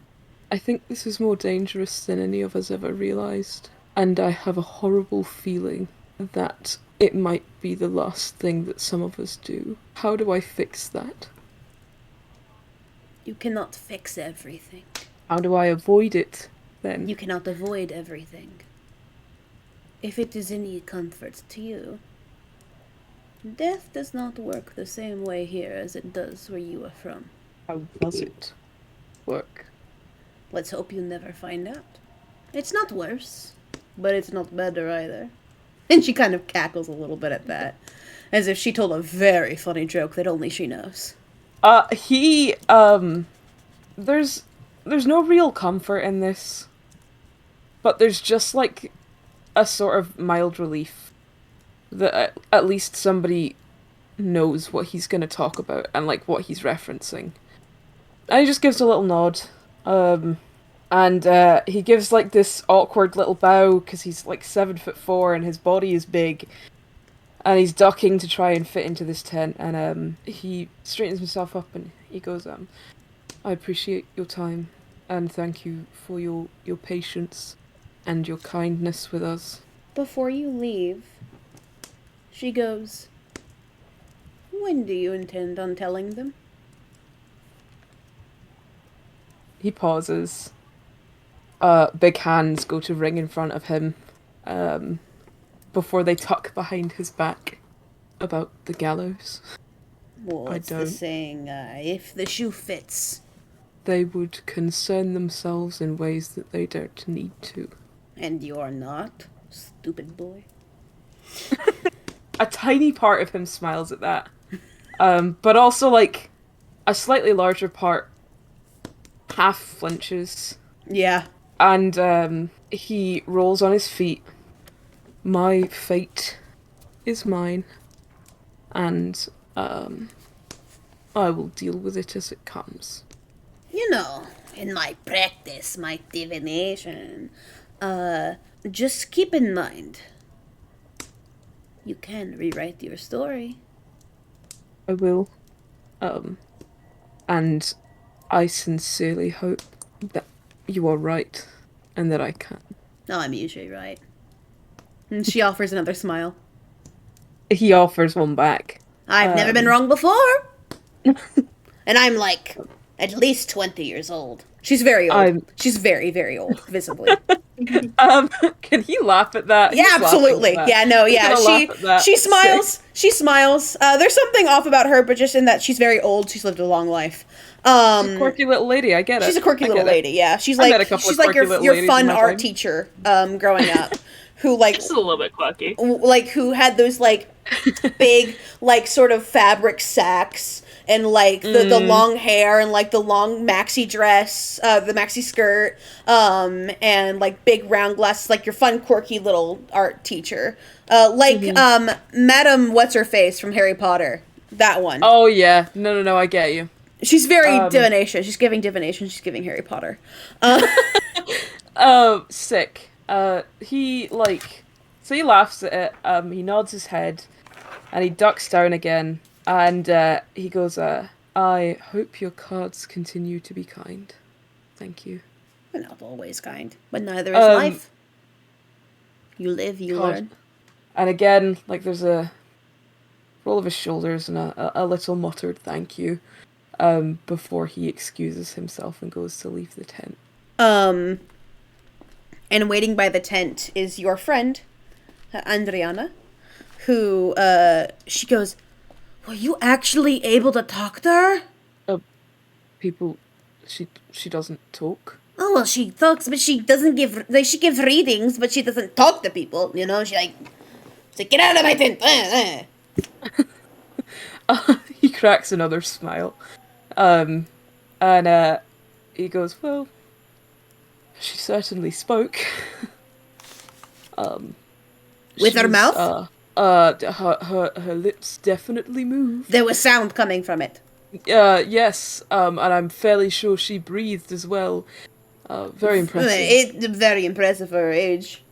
this is more dangerous than any of us ever realized. And I have a horrible feeling that it might be the last thing that some of us do. How do I fix that? You cannot fix everything. How do I avoid it, then? You cannot avoid everything. If it is any comfort to you, death does not work the same way here as it does where you are from. How does it work? Let's hope you never find out. It's not worse, but it's not better either. And she kind of cackles a little bit at that, as if she told a very funny joke that only she knows. There's no real comfort in this, but there's just, like, a sort of mild relief that at least somebody knows what he's going to talk about and, like, what he's referencing. And he just gives a little nod. And he gives, like, this awkward little bow because he's, like, 7'4" and his body is big. And he's ducking to try and fit into this tent. And he straightens himself up and he goes, I appreciate your time and thank you for your patience and your kindness with us. Before you leave, she goes, when do you intend on telling them? He pauses. Big hands go to ring in front of him before they tuck behind his back about the gallows. Well, it's the saying, if the shoe fits. They would concern themselves in ways that they don't need to. And you're not, stupid boy. A tiny part of him smiles at that. But also, like, a slightly larger part half flinches. Yeah. And he rolls on his feet. My fate is mine. And I will deal with it as it comes. You know, in my practice, my divination, just keep in mind, you can rewrite your story. I will. And I sincerely hope that you are right and that I can. No, I'm usually right. And she offers another smile. He offers one back. I've never been wrong before. And I'm like at least 20 years old. She's very old. She's very, very old, visibly. Can he laugh at that? Yeah, absolutely. Yeah, no, yeah. She smiles. She smiles. There's something off about her, but just in that she's very old. She's lived a long life. She's a quirky little lady. I get it. She's a quirky little lady. Yeah, she's like your fun art teacher growing up, who like just a little bit quirky, like who had those like big like sort of fabric sacks and like the long hair and like the long maxi dress, the maxi skirt, and like big round glasses, like your fun quirky little art teacher, Madam What's Her Face from Harry Potter, that one. Oh yeah, no, I get you. She's very divination. She's giving divination. She's giving Harry Potter. Sick. He so he laughs at it. He nods his head, and he ducks down again. And he goes, "I hope your cards continue to be kind. Thank you." We're not always kind, but neither is life. You live, you learn. And again, like there's a roll of his shoulders and a little muttered thank you. Before he excuses himself and goes to leave the tent. And waiting by the tent is your friend, Andriana, who, she goes, "Were you actually able to talk to her?" She doesn't talk. Oh, well, she talks, but she doesn't she gives readings, but she doesn't talk to people, you know? She's like, "Get out of my tent!" He cracks another smile. And he goes, "Well, she certainly spoke." With her mouth? Her lips definitely moved. There was sound coming from it. Yes, and I'm fairly sure she breathed as well. Very impressive. It's very impressive for her age.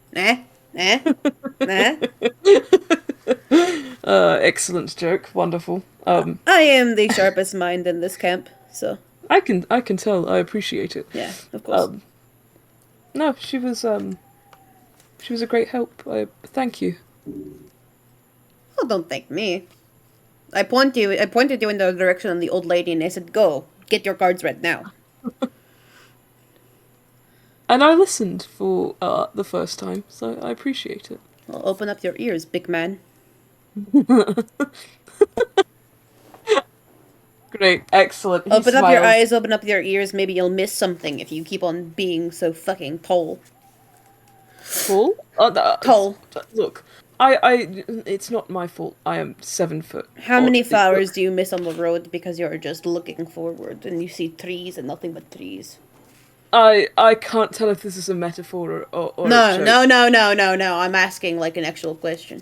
Excellent joke. Wonderful. I am the sharpest mind in this camp, so I can tell. I appreciate it. yeah, of course. No, she was a great help. Thank you. Oh, don't thank me. I pointed you in the direction of the old lady, and I said, "Go, get your cards read now." And I listened for the first time, so I appreciate it. Well, open up your ears, big man. Great, excellent. He Open up your smiles. eyes, open up your ears. Maybe you'll miss something if you keep on being so fucking tall. Tall? Tall. Look, I. It's not my fault. I am 7 foot. How many flowers do you miss on the road because you're just looking forward and you see trees and nothing but trees? I can't tell if this is a metaphor or No, a joke. no. I'm asking like an actual question.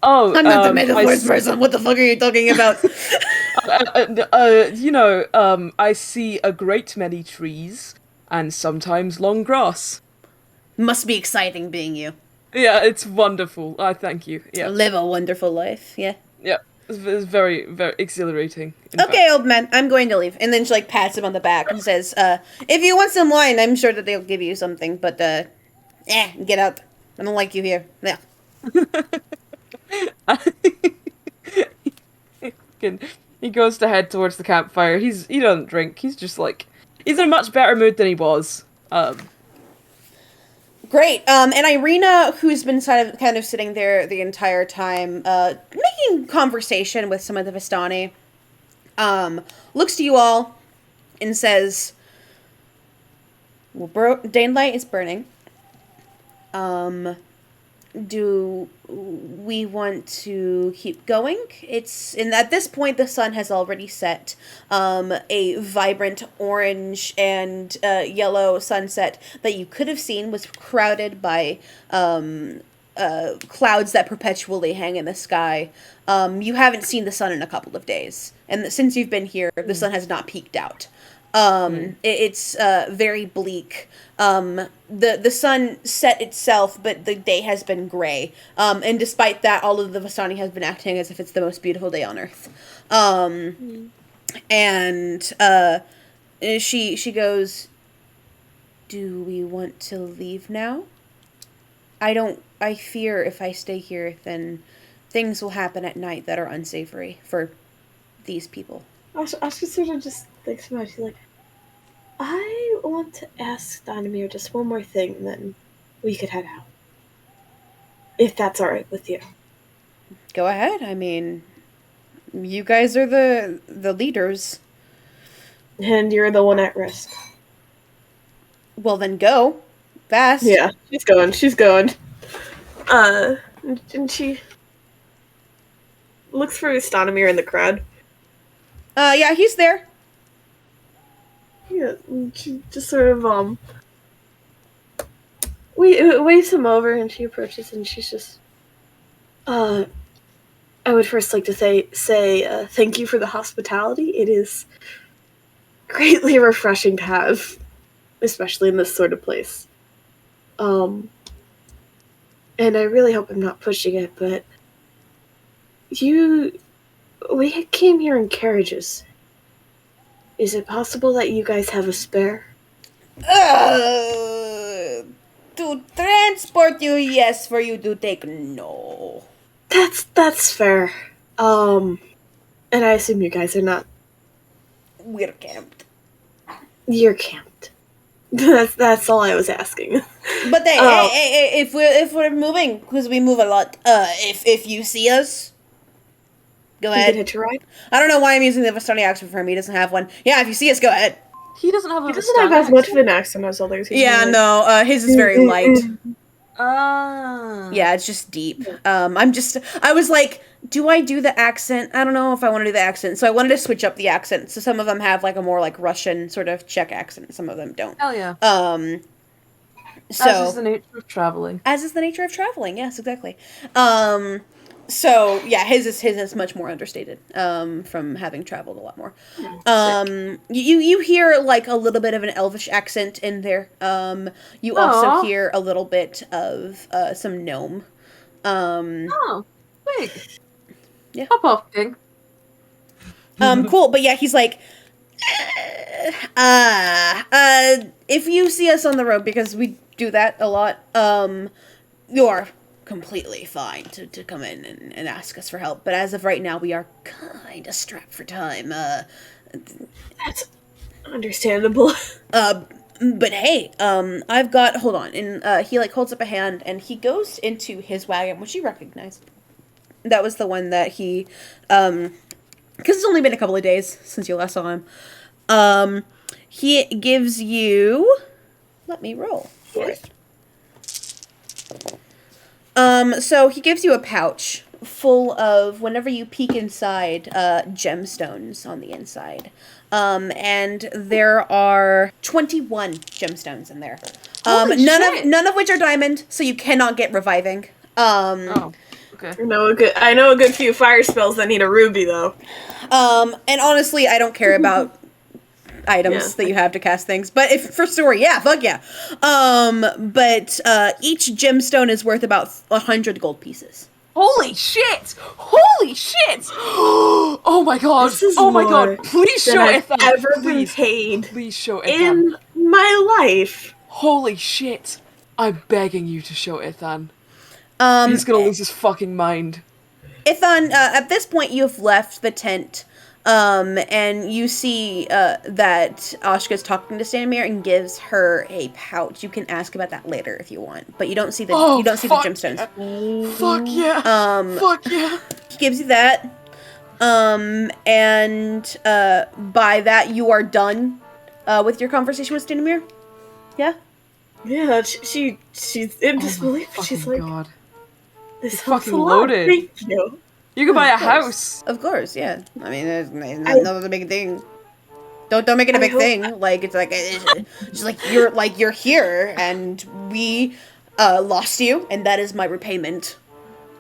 Oh, I'm not the metaphors person. What the fuck are you talking about? I see a great many trees and sometimes long grass. Must be exciting being you. Yeah, it's wonderful. I thank you. Yeah, Live a wonderful life. Yeah. yeah. It's very, very exhilarating. Okay, old man, I'm going to leave. And then she like pats him on the back and says, "If you want some wine, I'm sure that they'll give you something. But get out. I don't like you here. Yeah." He goes to head towards the campfire. He doesn't drink. He's just like he's in a much better mood than he was. Great. And Irina, who's been kind of sitting there the entire time, making conversation with some of the Vistani, looks to you all and says, "Well, daylight is burning. Do we want to keep going? And at this point the sun has already set. A vibrant orange and yellow sunset that you could have seen was crowded by clouds that perpetually hang in the sky. You haven't seen the sun in a couple of days, and since you've been here, the sun has not peeked out. It's very bleak. The sun set itself, but the day has been gray. And despite that, all of the Vistani has been acting as if it's the most beautiful day on earth. And she goes, "Do we want to leave now? I fear if I stay here, then things will happen at night that are unsavory for these people." Aska sort of just thinks about it. She's like, "I want to ask Donimir just one more thing, and then we could head out. If that's alright with you." Go ahead. I mean, you guys are the leaders. And you're the one at risk. Well, then go. Fast. Yeah, she's going. And she looks for Stanimir in the crowd. Yeah, he's there. Yeah, and she just sort of waves him over, and she approaches, and she's just, I would first like to say thank you for the hospitality. It is greatly refreshing to have, especially in this sort of place. And I really hope I'm not pushing it, but we came here in carriages. Is it possible that you guys have a spare? To transport you, yes. For you to take, no. That's fair. And I assume you guys are not. We're camped. You're camped. That's all I was asking. But hey, if we're moving, because we move a lot, if you see us, go You ahead. can hitch a ride. I don't know why I'm using the Vistani accent for him. He doesn't have one. Yeah, if you see us, go ahead. He doesn't have a He doesn't have as much of an accent as others. Yeah, no, his is very light. Ah. Yeah, it's just deep. I was like, do I do the accent? I don't know if I want to do the accent. So I wanted to switch up the accent. So some of them have like a more like Russian sort of Czech accent. Some of them don't. Hell yeah. So As is the nature of traveling. As is the nature of traveling, yes, exactly. So yeah, his is much more understated. From having traveled a lot more. You hear like a little bit of an Elvish accent in there. You also hear a little bit of some gnome. Oh, big. Yeah. Pop off, King. Cool, but yeah, he's like, if you see us on the road, because we do that a lot, you're completely fine to come in and ask us for help. But as of right now, we are kind of strapped for time. That's understandable. But hey, I've got, hold on, and he like holds up a hand, and he goes into his wagon, which you recognize. That was the one that he, because it's only been a couple of days since you last saw him. He gives you, let me roll for it. So he gives you a pouch full of, whenever you peek inside, gemstones on the inside. And there are 21 gemstones in there. None of which are diamond, so you cannot get reviving. Okay. I know a good few fire spells that need a ruby though. And honestly, I don't care about items that you have to cast things, but if for story, yeah, fuck yeah. But each gemstone is worth about 100 gold pieces. Holy shit! Holy shit! Oh my god! Oh my god! Please show Ithan! Ever been paid? Please show Ithan. In my life. Holy shit! I'm begging you to show Ithan. He's gonna lose his fucking mind. Ithan, at this point, you've left the tent, and you see that Ashka's talking to Stanimir and gives her a pouch. You can ask about that later if you want, but you don't see the the gemstones. Yeah. Fuck yeah! Fuck yeah! He gives you that, and by that you are done with your conversation with Stanimir. Yeah. Yeah, she's in disbelief. She's like, God. This It's helps fucking a lot. loaded. Thank you. You could buy a house. Of course, yeah. I mean, there's not a big thing. Don't make it a big thing. Like it's just like you're here, and we lost you, and that is my repayment.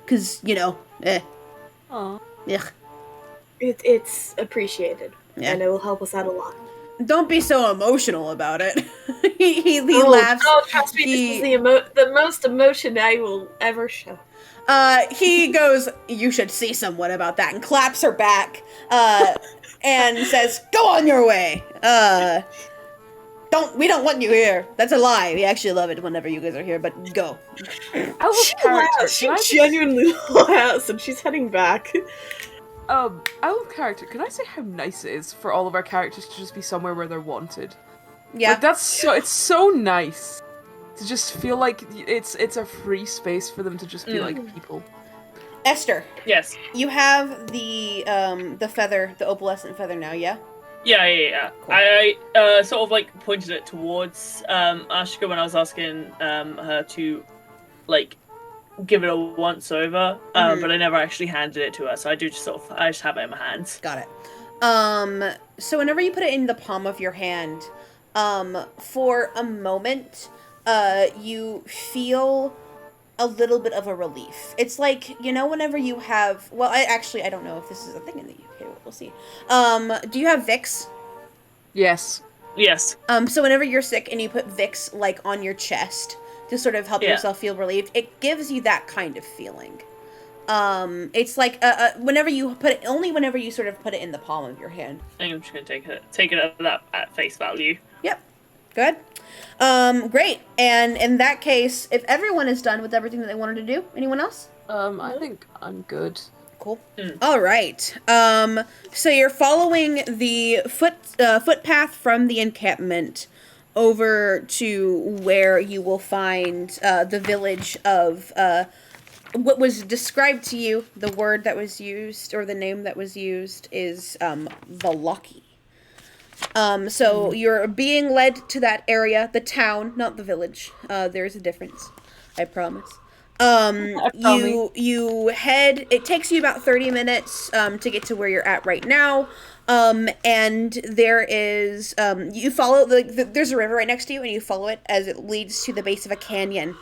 'Cause Aww. Yeah. It's appreciated, and it will help us out a lot. Don't be so emotional about it. he laughs. Oh, trust me, this is the most emotion I will ever show. He goes, "You should see someone about that," and claps her back, and says, "Go on your way. We don't want you here. That's a lie. We actually love it whenever you guys are here, but go." She genuinely laughs, and she's heading back. Out of character, can I say how nice it is for all of our characters to just be somewhere where they're wanted? Yeah. Like, it's so nice to just feel like it's a free space for them to just be like people. Esther. Yes. You have the feather, the opalescent feather now, yeah? Yeah. Cool. I sort of like pointed it towards Ashka when I was asking her to like give it a once over, but I never actually handed it to her, so I just have it in my hands. Got it. So whenever you put it in the palm of your hand, for a moment, you feel a little bit of a relief. It's like, whenever you have, well, I don't know if this is a thing in the UK, we'll see. Do you have Vicks? Yes. Yes. So whenever you're sick and you put Vicks, like, on your chest to sort of help yourself feel relieved, it gives you that kind of feeling. It's like, whenever you sort of put it in the palm of your hand. I think I'm just gonna take it at face value. Yep. Good. Great. And in that case, if everyone is done with everything that they wanted to do, anyone else? I think I'm good. Cool. All right. So you're following the footpath from the encampment over to where you will find the village of what was described to you. The word that was used, or the name that was used, is Valaki. So you're being led to that area, the town, not the village. There's a difference, I promise. You head, it takes you about 30 minutes, to get to where you're at right now. And there is, you follow, there's a river right next to you, and you follow it as it leads to the base of a canyon.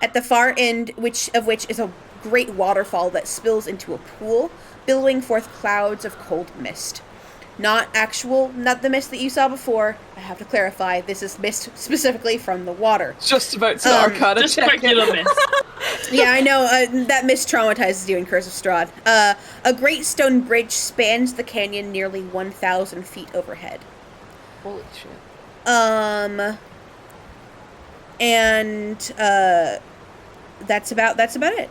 At the far end, which is a great waterfall that spills into a pool, billowing forth clouds of cold mist. Not the mist that you saw before. I have to clarify, this is mist specifically from the water. Just about to Arcana Just check regular mist. Yeah, I know, that mist traumatizes you in Curse of Strahd. A great stone bridge spans the canyon nearly 1,000 feet overhead. Holy shit. And that's about it.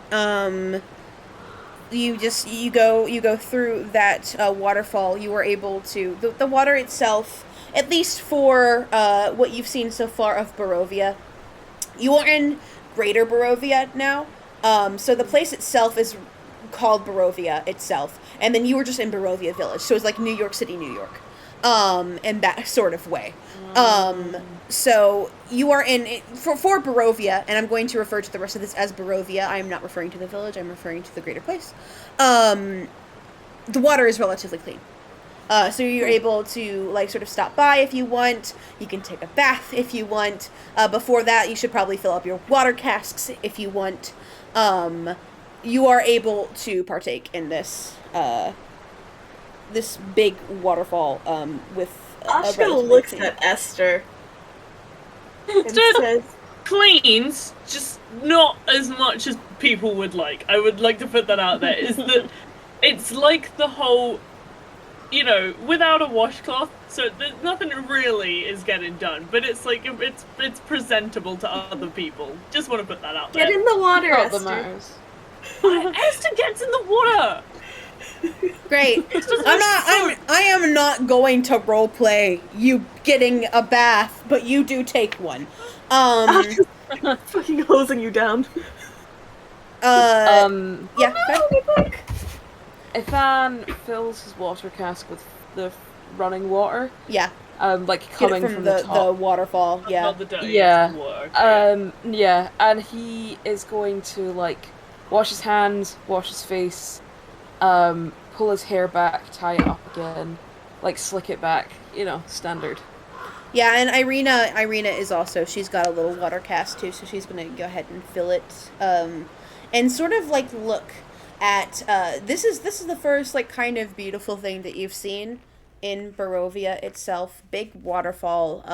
You go through that waterfall. You were able to the water itself, at least for what you've seen so far of Barovia. You are in Greater Barovia now. So the place itself is called Barovia itself, and then you were just in Barovia Village. So it's like New York City, New York, in that sort of way. So you are in for Barovia, and I'm going to refer to the rest of this as Barovia. I am not referring to the village. I'm referring to the greater place. The water is relatively clean. So you're able to, like, sort of stop by if you want. You can take a bath if you want. Before that, you should probably fill up your water casks if you want. You are able to partake in this this big waterfall with Aska looks at Esther and says, cleans, just not as much as people would like. I would like to put that out there. Is that it's like the whole, without a washcloth, so nothing really is getting done. But it's like it's presentable to other people. Just want to put that out there. "Get in the water, Not the Esther." matters. Esther gets in the water. Great. I am not going to roleplay you getting a bath, but you do take one. Fucking hosing you down. Yeah. Ithan fills his water cask with the running water. Yeah. Like Get coming it from the top. the waterfall. Yeah. Not the dirtiest Yeah. water. Yeah, and he is going to, like, wash his hands, wash his face, pull his hair back, tie it up again, like, slick it back, standard. Yeah, and Irina is also, she's got a little water cask too, so she's gonna go ahead and fill it, and sort of, like, look at, this is the first, like, kind of beautiful thing that you've seen in Barovia itself. Big waterfall.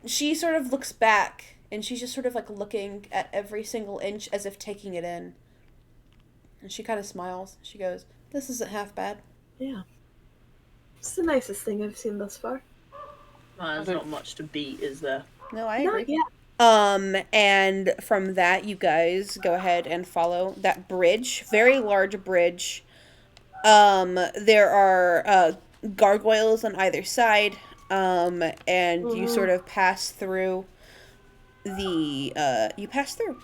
She sort of looks back, and she's just sort of, like, looking at every single inch as if taking it in. And she kind of smiles. She goes, "This isn't half bad." Yeah. It's the nicest thing I've seen thus far. There's not much to beat, is there? No, I agree. Not yet. And from that, you guys go ahead and follow that bridge. Very large bridge. There are gargoyles on either side. And you sort of pass through you pass through.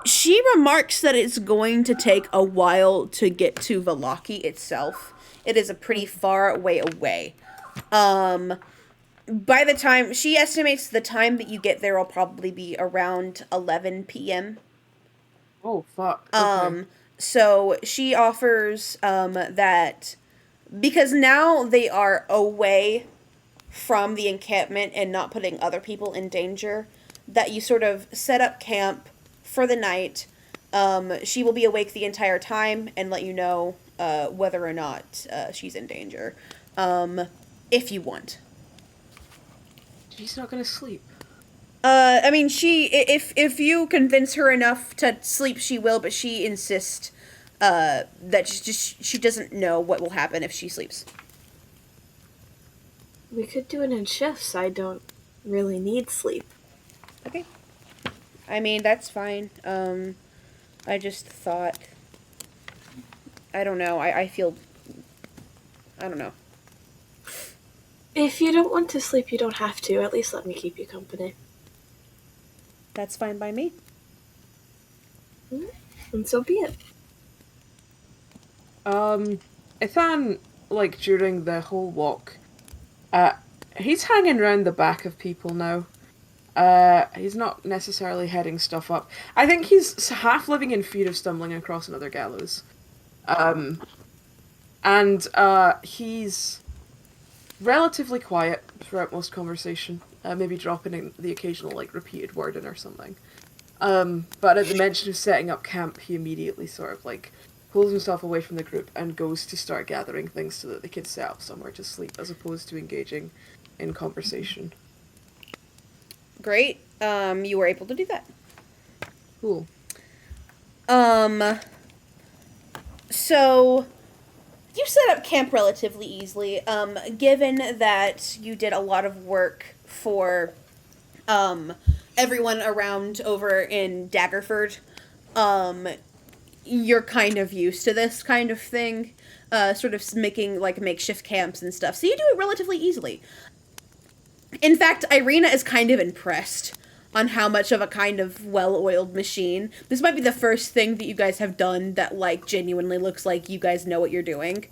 She remarks that it's going to take a while to get to Valaki itself. It is a pretty far way away. By the time, she estimates the time that you get there will probably be around 11 p.m. Oh, fuck. Okay. So she offers that because now they are away from the encampment and not putting other people in danger, that you sort of set up camp for the night. She will be awake the entire time and let you know whether or not she's in danger, if you want. She's not gonna sleep. I mean, if you convince her enough to sleep, she will, but she insists that she doesn't know what will happen if she sleeps. We could do it in shifts. I don't really need sleep. Okay. I mean, that's fine. I just thought... I don't know. I feel... I don't know. If you don't want to sleep, you don't have to. At least let me keep you company. That's fine by me. And so be it. Ithan, like, during the whole walk, he's hanging around the back of people now. He's not necessarily heading stuff up. I think he's half living in fear of stumbling across another gallows. And he's relatively quiet throughout most conversation, maybe dropping in the occasional, like, repeated word in or something. But at the mention of setting up camp, he immediately sort of, like, pulls himself away from the group and goes to start gathering things so that they can set up somewhere to sleep, as opposed to engaging in conversation. Great. You were able to do that. Cool. So you set up camp relatively easily, given that you did a lot of work for, everyone around over in Daggerford. You're kind of used to this kind of thing, sort of making, like, makeshift camps and stuff, so you do it relatively easily. In fact, Irina is kind of impressed on how much of a kind of well-oiled machine. This might be the first thing that you guys have done that, like, genuinely looks like you guys know what you're doing,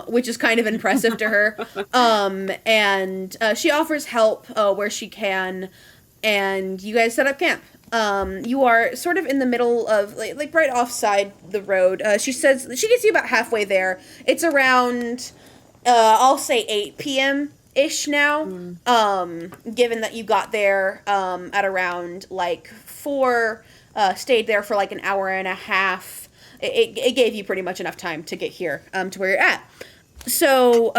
which is kind of impressive to her. And she offers help where she can, and you guys set up camp. You are sort of in the middle of, like right offside the road. She says she gets you about halfway there. It's around, I'll say 8 p.m. ish now. Given that you got there at around like 4, stayed there for like an hour and a half. It gave you pretty much enough time to get here to where you're at. So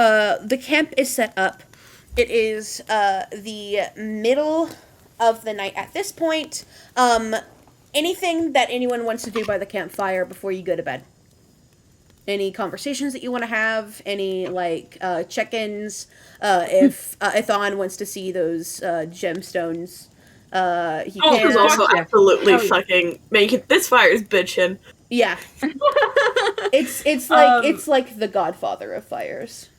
the camp is set up. It is the middle of the night at this point. Anything that anyone wants to do by the campfire before you go to bed? Any conversations that you want to have? Any, like, check-ins? If Ithan wants to see those gemstones, he can. Is also absolutely fucking making this fire's bitchin'. Yeah. It's like the godfather of fires.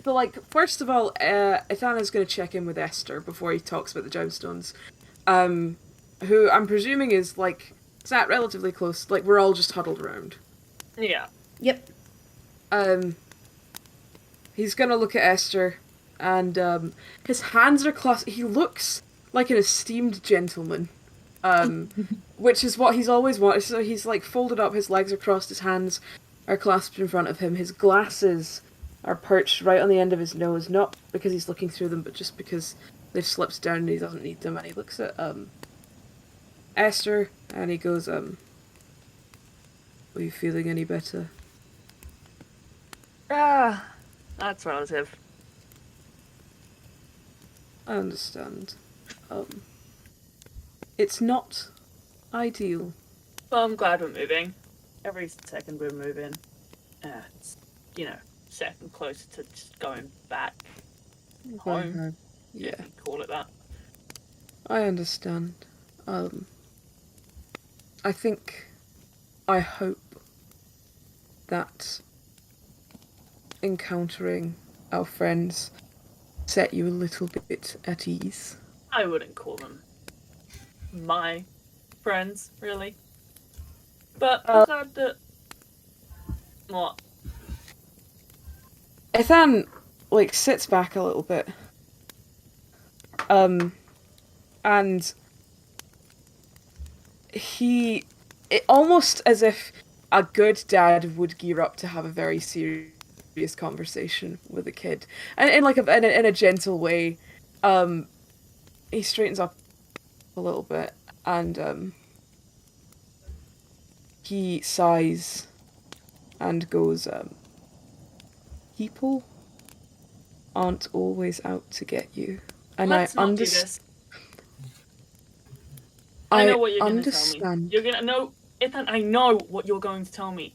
So, like, first of all, Ithan is going to check in with Esther before he talks about the gemstones, who I'm presuming is, like, sat relatively close. Like, we're all just huddled around. Yeah. Yep. He's going to look at Esther, and his hands are clasped. He looks like an esteemed gentleman, which is what he's always wanted. So he's, like, folded up, his legs are crossed, his hands are clasped in front of him, his glasses are perched right on the end of his nose, not because he's looking through them, but just because they've slipped down and he doesn't need them, and he looks at Esther, and he goes, are you feeling any better? That's relative. I understand. It's not ideal. Well, I'm glad we're moving. Every second we're moving, it's, second closer to just going back home. Yeah. If you call it that. I understand. I hope that encountering our friends set you a little bit at ease. I wouldn't call them my friends, really. But I'm glad that... What? Ithan, like, sits back a little bit. And it almost as if a good dad would gear up to have a very serious serious conversation with a kid, and in like in a gentle way. He straightens up a little bit, and he sighs and goes, people aren't always out to get you. And Let's not do this. I know what you're going to tell me. You're going to know, Ithan, I know what you're going to tell me.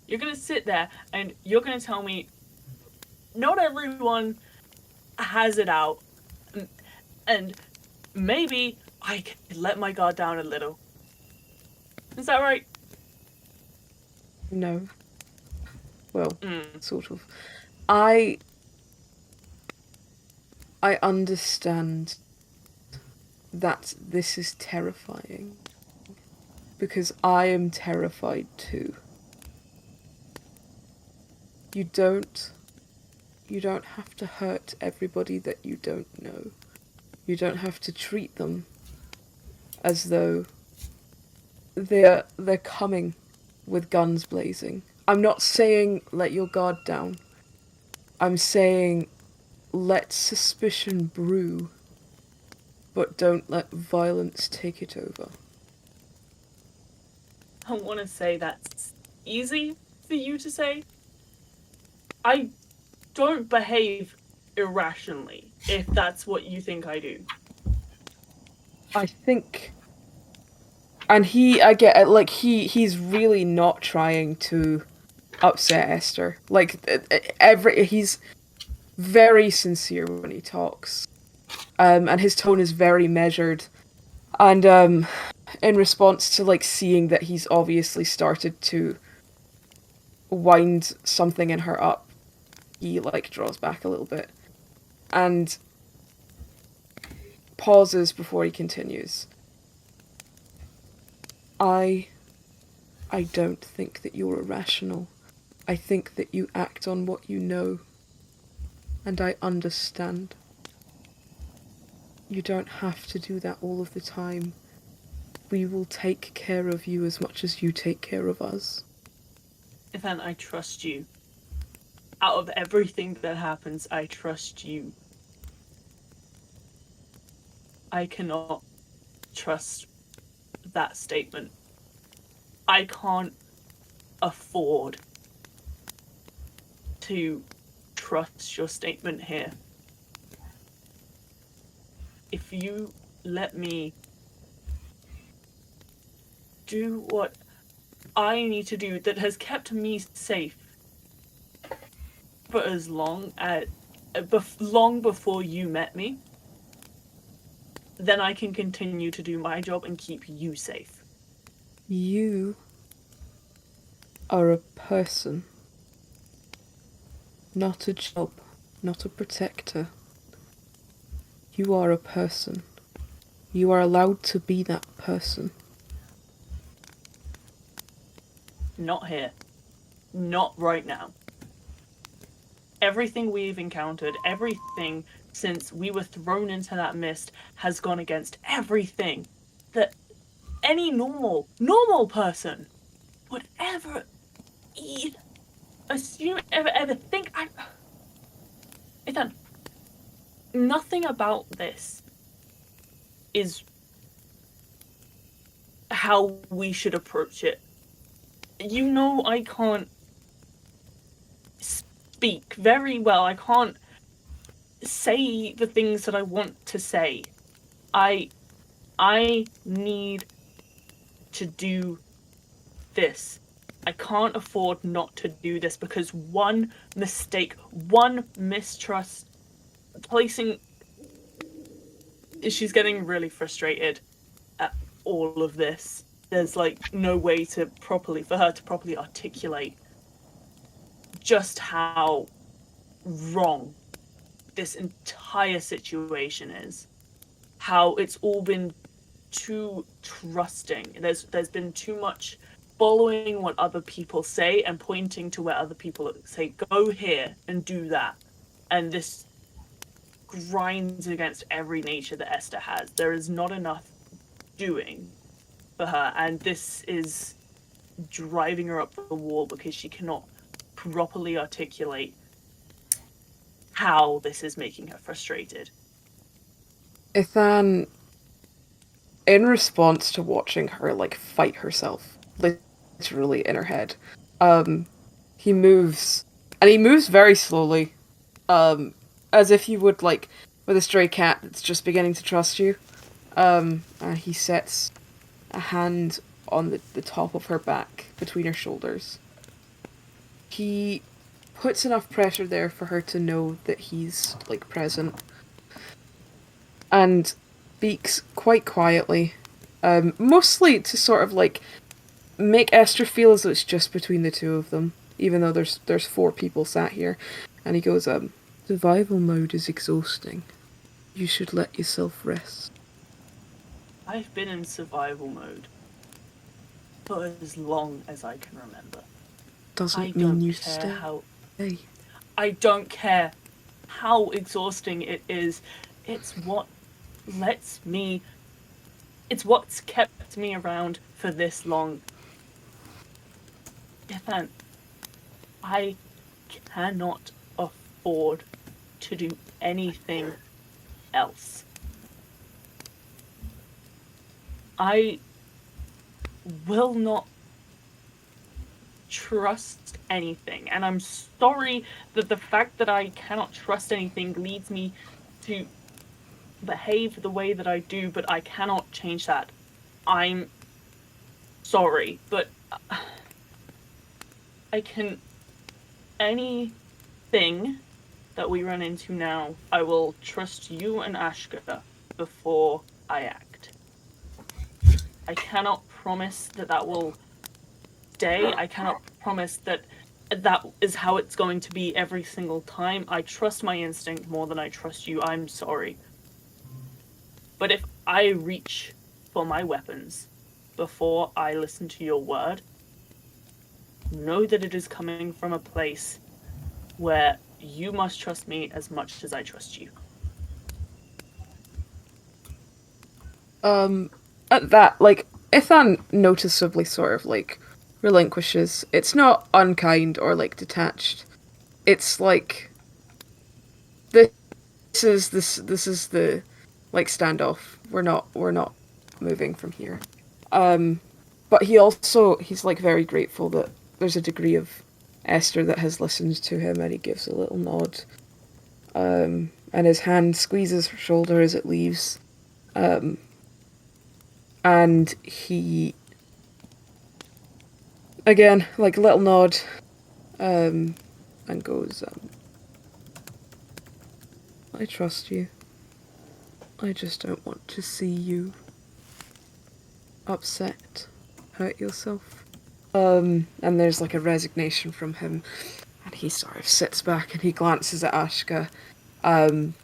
You're going to sit there and you're going to tell me not everyone has it out. And maybe I could let my guard down a little. Is that right? No. Well, sort of. I understand that this is terrifying. Because I am terrified too. You don't have to hurt everybody that you don't know. You don't have to treat them as though they're coming with guns blazing. I'm not saying let your guard down. I'm saying let suspicion brew, but don't let violence take it over. I want to say that's easy for you to say. I don't behave irrationally, if that's what you think I do. I think... And he's really not trying to upset Esther. He's very sincere when he talks. And his tone is very measured. And, in response to, seeing that he's obviously started to wind something in her up, he, draws back a little bit. And pauses before he continues. I don't think that you're irrational. I think that you act on what you know. And I understand. You don't have to do that all of the time. We will take care of you as much as you take care of us. Ithan, I trust you. Out of everything that happens, I trust you. I cannot trust that statement. I can't afford to trust your statement here. If you let me do what I need to do that has kept me safe for as long as long before you met me, then I can continue to do my job and keep you safe. You are a person, not a job, not a protector. You are a person. You are allowed to be that person. Not here. Not right now. Everything we've encountered, everything since we were thrown into that mist has gone against everything that any normal person would ever assume, ever think. Ithan, nothing about this is how we should approach it. You know I can't speak very well. I can't say the things that I want to say. I need to do this. I can't afford not to do this because one mistake, one mistrust, placing... She's getting really frustrated at all of this. There's no way for her to properly articulate just how wrong this entire situation is. How it's all been too trusting. There's been too much following what other people say and pointing to where other people say, go here and do that. And this grinds against every nature that Esther has. There is not enough doing for her, and this is driving her up the wall because she cannot properly articulate how this is making her frustrated. Ithan, in response to watching her, like, fight herself, literally in her head, he moves, and he moves very slowly, as if you would, like, with a stray cat that's just beginning to trust you. And he sets a hand on the top of her back, between her shoulders. He puts enough pressure there for her to know that he's, like, present. And speaks quite quietly, mostly to sort of, like, make Esther feel as though it's just between the two of them, even though there's 4 people sat here. And he goes, survival mode is exhausting. You should let yourself rest. I've been in survival mode for as long as I can remember. Doesn't mean you stay. I don't care how exhausting it is. It's what's kept me around for this long. Ithan, I cannot afford to do anything else. I will not trust anything, and I'm sorry that the fact that I cannot trust anything leads me to behave the way that I do, but I cannot change that. I'm sorry, but anything that we run into now, I will trust you and Aska before I act. I cannot promise that will stay. I cannot promise that is how it's going to be every single time. I trust my instinct more than I trust you. I'm sorry. But if I reach for my weapons before I listen to your word, know that it is coming from a place where you must trust me as much as I trust you. At that, like, Ithan noticeably sort of, like, relinquishes. It's not unkind or, like, detached. It's like, this is the, like, standoff. We're not moving from here. But he's, like, very grateful that there's a degree of Esther that has listened to him, and he gives a little nod. And his hand squeezes her shoulder as it leaves. And he, again, like, a little nod, and goes, I trust you. I just don't want to see you upset, hurt yourself. And there's, like, a resignation from him, and he sort of sits back and he glances at Aska, and,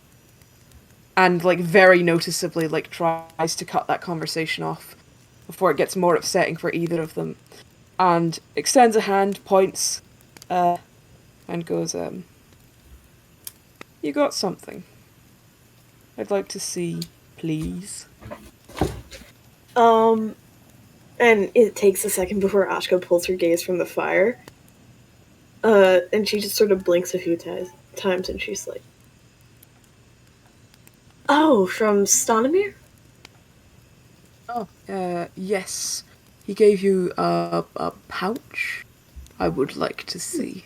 like, very noticeably, like, tries to cut that conversation off before it gets more upsetting for either of them. And extends a hand, points, and goes, you got something I'd like to see, please. And it takes a second before Ashka pulls her gaze from the fire. And she just sort of blinks a few times and she's like, oh, from Stonemir? Oh, yes. He gave you a pouch I would like to see.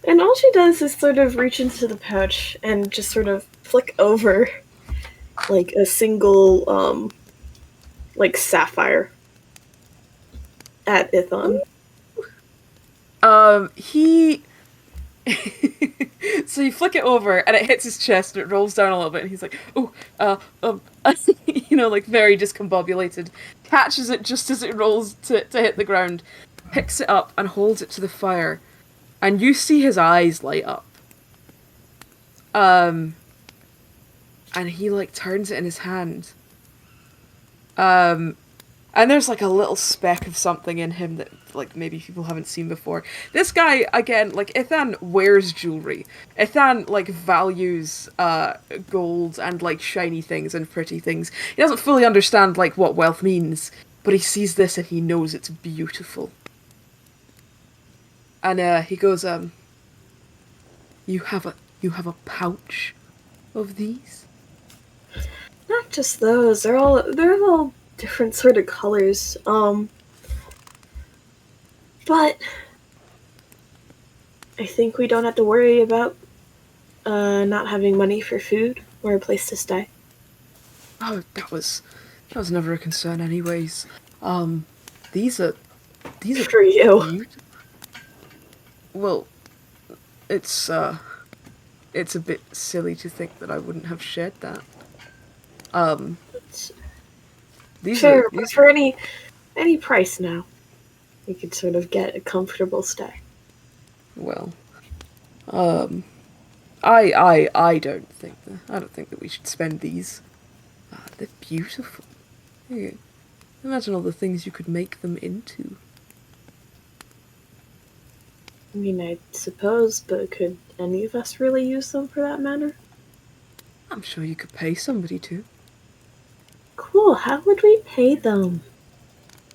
And all she does is sort of reach into the pouch and just sort of flick over, like, a single, like, sapphire at ithan. He... So you flick it over, and it hits his chest, and it rolls down a little bit, and he's like, you know, like, very discombobulated. Catches it just as it rolls to hit the ground, picks it up, and holds it to the fire. And you see his eyes light up. And he, like, turns it in his hand. And there's, like, a little speck of something in him that, like, maybe people haven't seen before. This guy, again, like, Ithan wears jewelry. Ithan, like, values gold and, like, shiny things and pretty things. He doesn't fully understand, like, what wealth means, but he sees this and he knows it's beautiful. And he goes, you have a pouch of these? Not just those. They're all different sort of colors. But I think we don't have to worry about not having money for food or a place to stay. Oh, that was never a concern, anyways. These are For you. beautiful. Well, it's a bit silly to think that I wouldn't have shared that. Fair, but for any price now, you could sort of get a comfortable stay. Well, I don't think that we should spend these. They're beautiful. Hey, imagine all the things you could make them into. I mean, I suppose, but could any of us really use them for that matter? I'm sure you could pay somebody to. Cool, how would we pay them?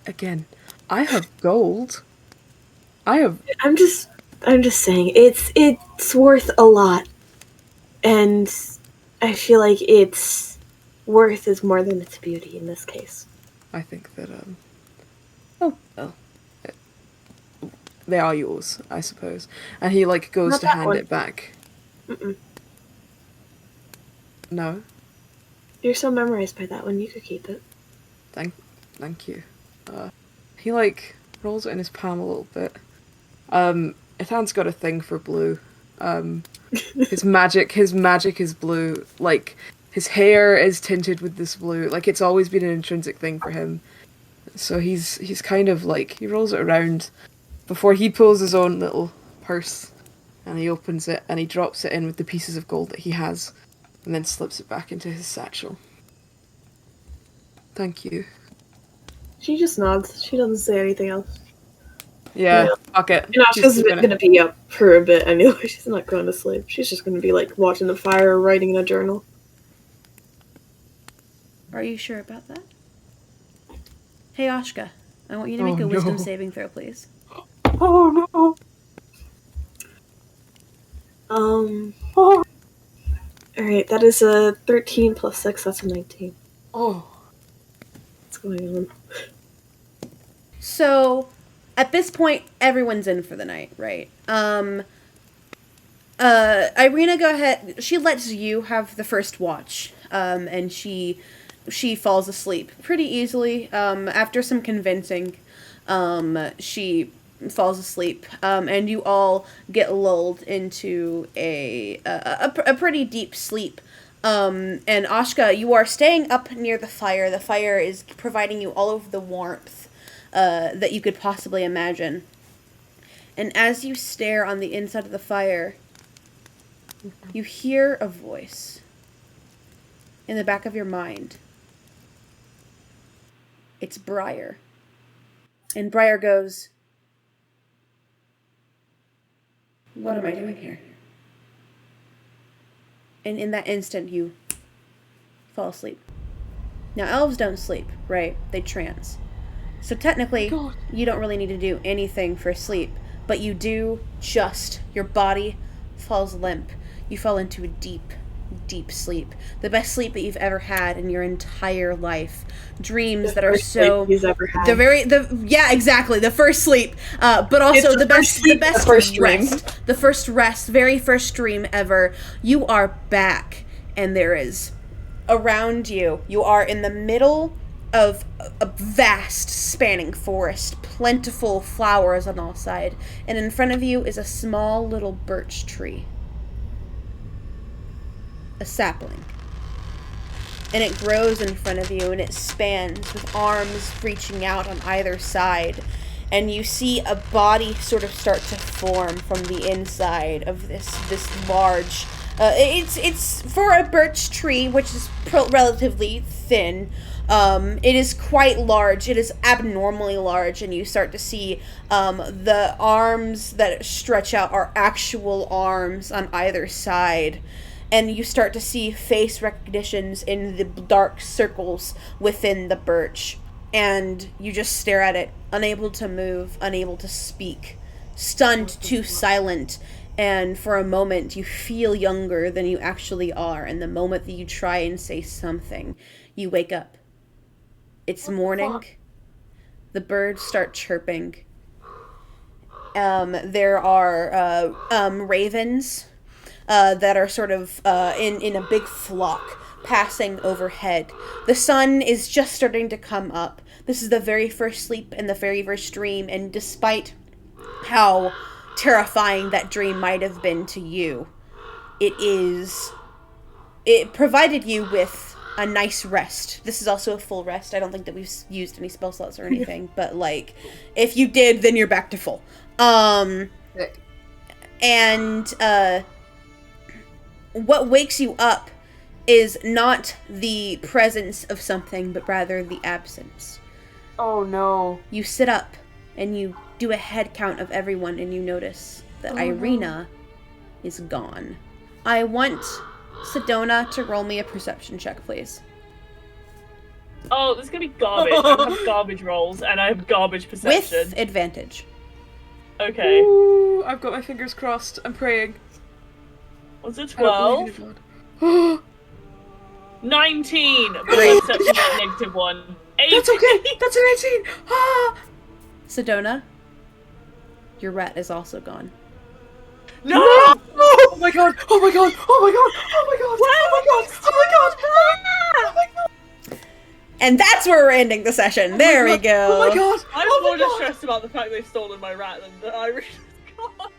Again, I have gold. I'm just saying, it's worth a lot. And I feel like its worth is more than its beauty in this case. I think that, oh, well. They are yours, I suppose. And he, goes Not to that hand one. it back. Mm-mm. No? You're so memorized by that one, you could keep it. Thank you. He, rolls it in his palm a little bit. Ithan's got a thing for blue. His magic is blue. His hair is tinted with this blue. It's always been an intrinsic thing for him. So he's kind of he rolls it around before he pulls his own little purse, and he opens it and he drops it in with the pieces of gold that he has, and then slips it back into his satchel. Thank you. She just nods. She doesn't say anything else. Yeah, fuck it. You know, she's gonna be up for a bit anyway. She's not going to sleep. She's just gonna be watching the fire or writing in a journal. Are you sure about that? Hey, Ashka, I want you to make a wisdom saving throw, please. Oh no. Alright, that is a 13 plus 6, that's a 19. Oh. What's going on? So, at this point, everyone's in for the night, right? Irina, go ahead. She lets you have the first watch, and she falls asleep pretty easily. After some convincing, she falls asleep, and you all get lulled into a pretty deep sleep. And Ashka, you are staying up near the fire. The fire is providing you all of the warmth that you could possibly imagine. And as you stare on the inside of the fire, you hear a voice in the back of your mind. It's Briar. And Briar goes, "What am I doing here?" And in that instant, you fall asleep. Now, elves don't sleep, right? They trance. So technically, you don't really need to do anything for sleep, but you do just, your body falls limp. You fall into a deep, deep sleep. The best sleep that you've ever had in your entire life. Dreams that are so... He's ever had. Yeah, exactly. The first sleep. But also the best rest. The first rest, very first dream ever. You are back, and there is around you. You are in the middle of a vast spanning forest, plentiful flowers on all sides, and in front of you is a small little birch tree. A sapling. And it grows in front of you, and it spans with arms reaching out on either side. And you see a body sort of start to form from the inside of this large... it's for a birch tree, which is relatively thin. It is quite large. It is abnormally large, and you start to see the arms that stretch out are actual arms on either side. And you start to see face recognitions in the dark circles within the birch. And you just stare at it, unable to move, unable to speak, stunned to silent, and for a moment you feel younger than you actually are, and the moment that you try and say something, you wake up. It's morning. The birds start chirping. There are ravens that are sort of in a big flock passing overhead. The sun is just starting to come up. This is the very first sleep and the very first dream, and despite how terrifying that dream might have been to you, it provided you with a nice rest. This is also a full rest. I don't think that we've used any spell slots or anything, but like, if you did, then you're back to full. And what wakes you up is not the presence of something, but rather the absence. Oh no. You sit up and you do a head count of everyone, and you notice that Irina is gone. I want Sedona to roll me a perception check, please. Oh, this is gonna be garbage. I have garbage rolls, and I have garbage perception. With advantage. Okay. Ooh, I've got my fingers crossed. I'm praying. Was it 12? 19! Great. Perception at -1. 18! That's okay! That's an 18! Ah! Sedona, your rat is also gone. No! Oh my god! Oh my god! Oh my god! Oh my god! Oh my god! Oh my god! Oh my god! And that's where we're ending the session. There we go. Oh my god! I'm Oh my more god! distressed about the fact they've stolen my rat than that Irina's gone.